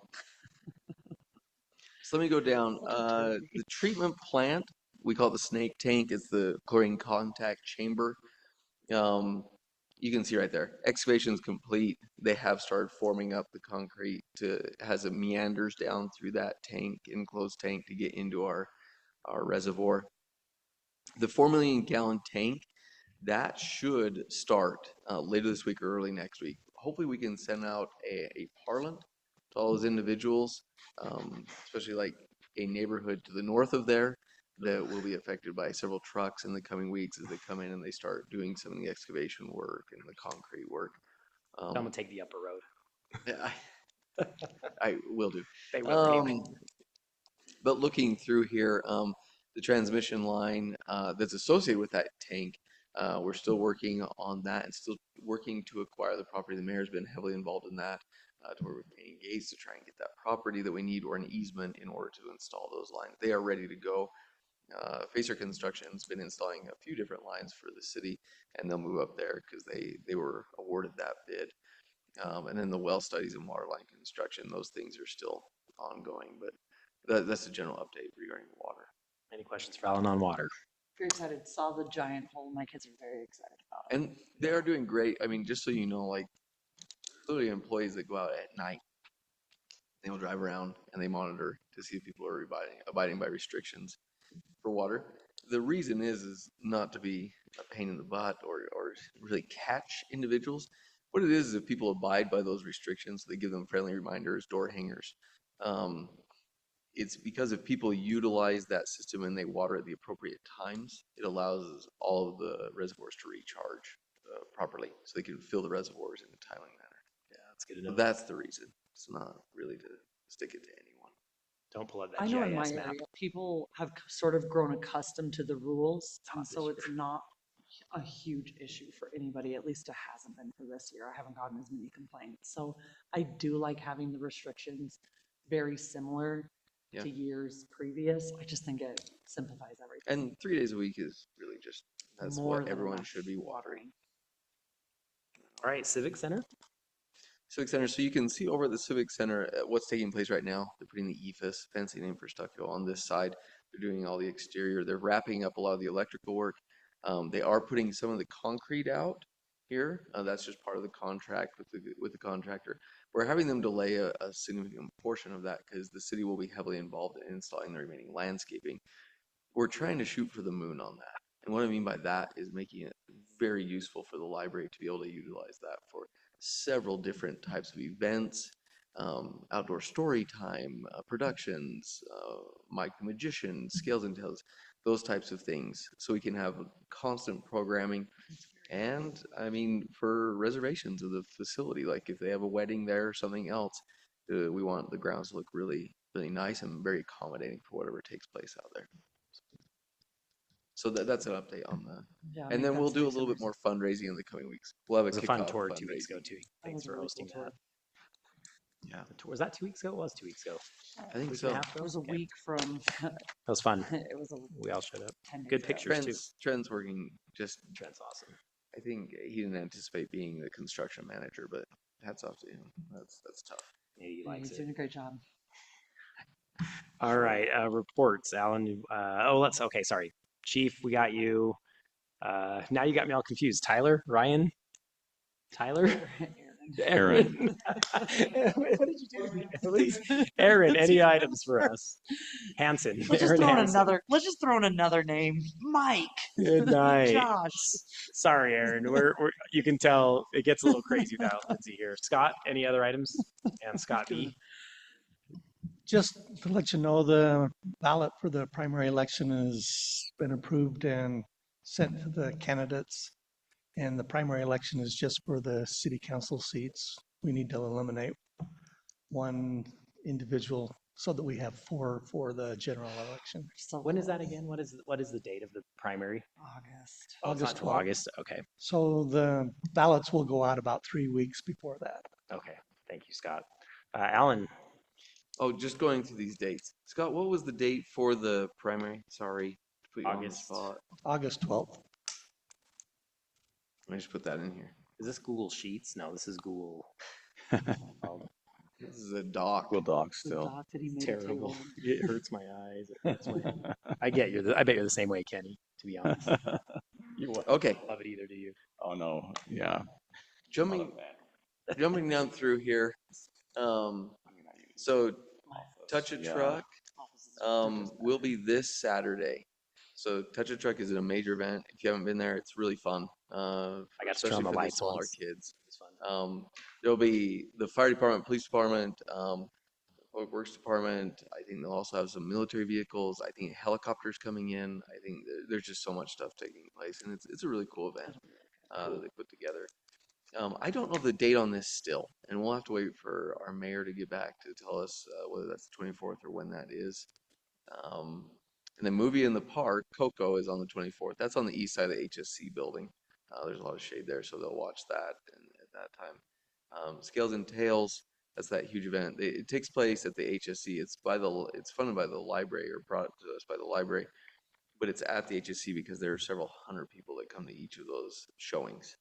let me go down. The treatment plant, we call it the snake tank. It's the chlorine contact chamber. You can see right there, excavation's complete. They have started forming up the concrete has a meanders down through that tank, enclosed tank, to get into our reservoir. The 4 million gallon tank, that should start later this week or early next week. Hopefully we can send out a parlance to all those individuals, especially like a neighborhood to the north of there that will be affected by several trucks in the coming weeks as they come in and they start doing some of the excavation work and the concrete work. I'm going to take the upper road. I will do. They will anyway. But looking through here, the transmission line that's associated with that tank, we're still working on that and still working to acquire the property. The mayor's been heavily involved in that, to where we're paying gates to try and get that property that we need or an easement in order to install those lines. They are ready to go. Facer Construction's been installing a few different lines for the city, and they'll move up there because they were awarded that bid. And then the well studies and water line construction, those things are still ongoing, but that's a general update regarding water. Any questions for Alan on water? Very excited. Saw the giant hole. My kids are very excited about it. And they are doing great. I mean, just so you know, like literally employees that go out at night, they'll drive around and they monitor to see if people are abiding by restrictions for water. The reason is not to be a pain in the butt or really catch individuals. What it is if people abide by those restrictions, they give them friendly reminders, door hangers. It's because if people utilize that system and they water at the appropriate times, it allows all of the reservoirs to recharge properly, so they can fill the reservoirs in a timely manner. Yeah, that's good to know. That's the reason. It's not really to stick it to anyone. Don't pull up that I know in my GIS map. area, people have sort of grown accustomed to the rules, hot and this so it's not a huge issue for anybody. At least it hasn't been for this year. I haven't gotten as many complaints. So I do like having the restrictions very similar Yeah. to years previous. I just think it simplifies everything. And 3 days a week is really just, that's More what than everyone enough should be watering. All right, Civic Center. Civic Center, so you can see over at the Civic Center what's taking place right now. They're putting the EFS fencing in for stucco on this side. They're doing all the exterior. They're wrapping up a lot of the electrical work. They are putting some of the concrete out here. That's just part of the contract with the contractor. We're having them delay a significant portion of that because the city will be heavily involved in installing the remaining landscaping. We're trying to shoot for the moon on that. And what I mean by that is making it very useful for the library to be able to utilize that for several different types of events, outdoor story time, productions, Mike the Magician, Scales and Tales, those types of things. So we can have constant programming. And I mean, for reservations of the facility, like if they have a wedding there or something else, we want the grounds to look really, really nice and very accommodating for whatever takes place out there. So that's an update on that. Yeah, I And think then we'll that's do a makes little bit more fundraising in the coming weeks. We'll have It was a a fun kickoff tour 2 weeks ago fundraising. too. That Thanks was a for really hosting cool that. Yeah. Was that 2 weeks ago? It was 2 weeks ago. I think Week so. and a half It ago? was a Okay. week from, That was fun. it was a We all showed up. 10 days Good ago. pictures too. Trent's working just, Trent's awesome. I think he didn't anticipate being the construction manager, but hats off to him. That's tough. Yeah, he Yeah, likes he's it. doing a great job. All right, reports, Alan. Okay, sorry. Chief, we got you. Now you got me all confused. Tyler, Ryan, Tyler, Aaron. what did you do to me? Please, Aaron, any items for us? Hanson, Let's just Aaron throw in Hanson. let's just throw in another name. Mike. Good night. Josh. Sorry, Aaron. You can tell it gets a little crazy without Lindsay here. Scott, any other items? And Scott B. Just to let you know, the ballot for the primary election has been approved and sent to the candidates. And the primary election is just for the city council seats. We need to eliminate one individual so that we have 4 for the general election. So When is that again? What is the date of the primary? August. Oh, it's not August till 12th. August. Okay. So the ballots will go out about 3 weeks before that. Okay. Thank you, Scott. Alan. Oh, just going through these dates. Scott, what was the date for the primary? Sorry to put you on the August. spot. August 12th. Let me just put that in here. Is this Google Sheets? No, this is Google. This is a doc. Google Docs The still. doc that he made it Terrible. too. It hurts my eyes. It hurts my... I get I bet you're the same way, Kenny, to be honest. You wouldn't Okay. love it either, do you? Oh, no. Yeah. Jumping down through here. So Touch a Yeah. Truck will be this Saturday. So Touch a Truck is a major event. If you haven't been there, it's really fun. I got to Especially turn on the for the lights smaller once. kids. It's fun. There'll be the fire department, police department, public works department. I think they'll also have some military vehicles. I think helicopters coming in. I think there's just so much stuff taking place, and it's a really cool event that they put together. I don't know the date on this still, and we'll have to wait for our mayor to get back to tell us whether that's the 24th or when that is. And the movie in the park, Coco, is on the 24th. That's on the east side of the HSC building. There's a lot of shade there, so they'll watch that at that time. Scales and Tales, that's that huge event. It takes place at the HSC. It's funded by the library or brought to us by the library. but it's at the HSC because there are several hundred people that come to each of those showings.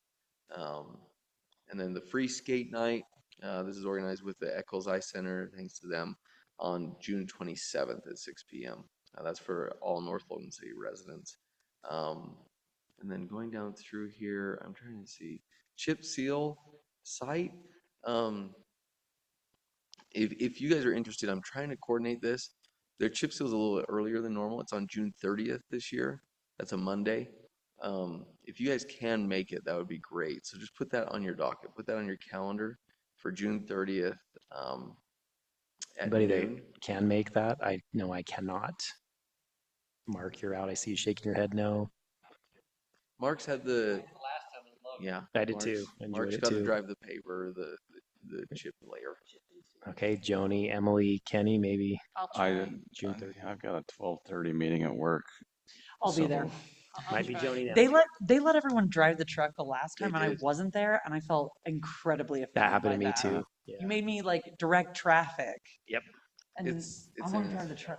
And then the free skate night, this is organized with the Eccles Eye Center, thanks to them, on June 27th at 6 p.m. That's for all North Logan City residents. And then going down through here, I'm trying to see, chip seal site. If you guys are interested, I'm trying to coordinate this. Their chip seal is a little bit earlier than normal. It's on June 30th this year. That's a Monday. If you guys can make it, that would be great. So just put that on your docket. Put that on your calendar for June 30th. At Anybody noon. that can make that? I know I cannot. Mark, you're out. I see you shaking your head no. Mark's had the, yeah. I did too. Enjoyed Mark's it got to too. drive the paver, the chip layer. Okay, Joni, Emily, Kenny, maybe June 30th. I've got a 12:30 meeting at work. I'll be there. Might be Joni now. They let everyone drive the truck the last time, They and I did. wasn't there, and I felt incredibly offended. That happened to by me that. too. Yeah. You made me like direct traffic. Yep. And It's I want to in- drive the truck.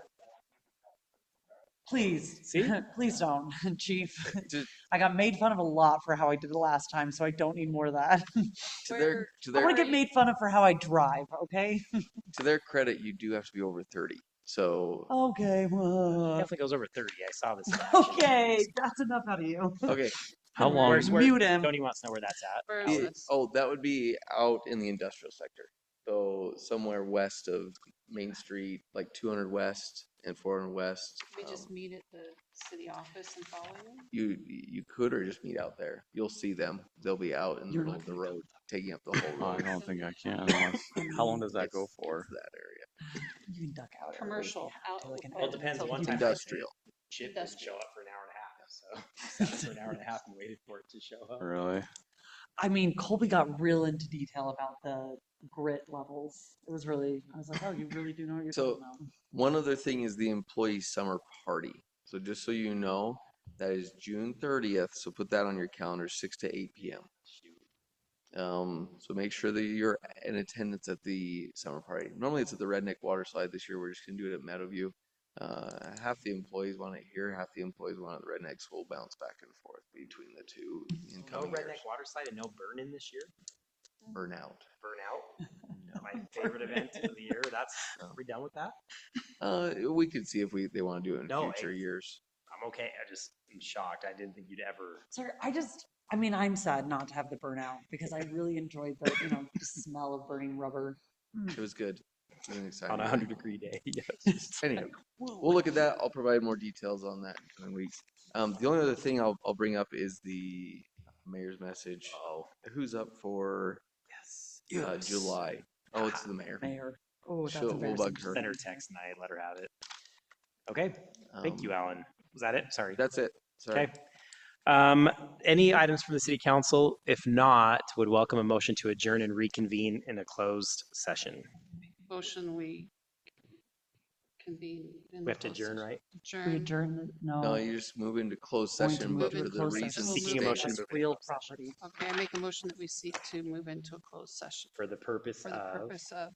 Please, See? please don't, Chief. To, I got made fun of a lot for how I did it last time, so I don't need more of that. to their, to I their, want to get made fun of for how I drive, okay? to their credit, you do have to be over 30. So, Okay, well, Definitely goes over 30. I saw this. okay, that's enough out of you. okay. How long? Mute him. Tony wants to know where that's at. Where is The- this? oh, that would be out in the industrial sector. So somewhere west of Main Street, like 200 west and 400 west. We just meet at the city office and follow You you? could or just meet out there. You'll see them. They'll be out in the You're middle not of the road, taking up the whole Oh, I road. don't think I can. Unless, how long does that go It's- for? it's that area. You can duck out. early. Commercial, out. To like an Well, it depends. till One two. time Industrial. Chip didn't show Industrial. up for an hour and a half, so sat for an hour and a half and waited for it to show up. Really? I mean, Colby got real into detail about the grit levels. It was really, I was like, oh, you really do know what you're So- talking about. One other thing is the employee summer party. So just so you know, that is June 30th. So put that on your calendar, 6 to 8 p.m. So make sure that you're in attendance at the summer party. Normally it's at the Redneck Water Slide. This year we're just gonna do it at Meadowview. Half the employees want it here, half the employees want it at the Rednecks. We'll bounce back and forth between the two No incoming years. redneck water slide and no burn in this year. Burnout. Burnout. My favorite event of the year. That's are we done with that? We could see if they want to do it in No, future years. I'm okay. I'm shocked. I didn't think you'd ever. Sorry, I mean, I'm sad not to have the burnout because I really enjoyed the, the smell of burning rubber. It was good. It was an exciting On a year. 100-degree day. Yes. Anyway, we'll look at that. I'll provide more details on that in coming weeks. The only other thing I'll bring up is the mayor's message. Who's up for July? Oh, it's the mayor. Mayor. Oh, that's We'll embarrassing. bug her. Send her text tonight. Let her have it. Okay. Thank you, Alan. Was that it? Sorry. That's it. Sorry. Okay. Any items from the city council? If not, would welcome a motion to adjourn and reconvene in a closed session. Motion, we convene. in We have to closed adjourn, session. right? We Adjourn. adjourn, no. No, you just move into closed Going to session, move but into for the closed reason session. Seeking a stated. motion That's to real property. Okay, I make a motion that we seek to move into a closed session For the purpose for the of. purpose of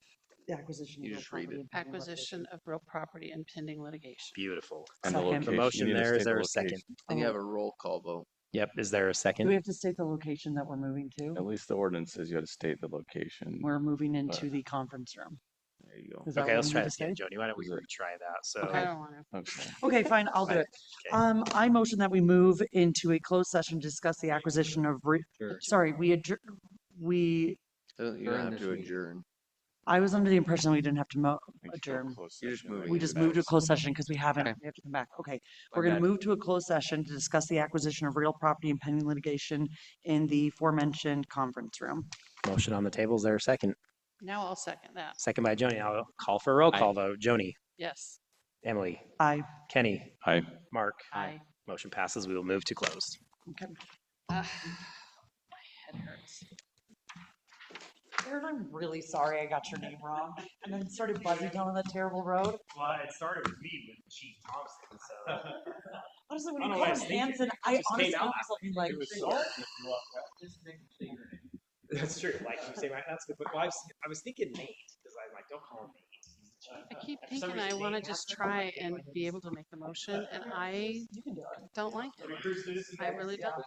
The acquisition. You of real just read property it. and pending acquisition of real property and pending litigation. Beautiful. And the Second. location. The motion You need to there, is state there the a second? location. And you have a roll call vote. Yep, is there a Do we second? have to state the location that we're moving to? At least the ordinance says you have to state the location. We're moving into the conference room. There you go. Is that Okay, what let's we try need this to again, say? Jody. Why don't we Is it- retry that? So, I don't want to. Okay. Okay, fine, I'll do it. Okay. I motion that we move into a closed session to discuss the acquisition of, sorry, we You don't During have this to week. adjourn. I was under the impression we didn't have to We can go adjourn. closed You're just session, moving We into just moved to a that. closed session because we haven't, Okay. we have to come back. Okay. My We're gonna bad. move to a closed session to discuss the acquisition of real property and pending litigation in the aforementioned conference room. motion on the table. Is there a second? Now I'll second that. Second by Joni. I'll call for a roll call vote. Joni, Yes. Emily, Aye. Kenny, Hi. Mark. Aye. Motion passes. We will move to closed. Okay. My head hurts. Aaron, I'm really sorry I got your name wrong and then started buzzing down that terrible road. Well, it started with me with Chief Thompson, so. Honestly, when I you don't know call what I him was thinking. Hanson, It I just honestly came found out. myself being like, That's true. Like you say, that's good. Well, I was thinking Nate because I'm like, don't call him Nate. He's the I keep thinking I want to just try and be able to make the motion, and I don't like it. I really don't.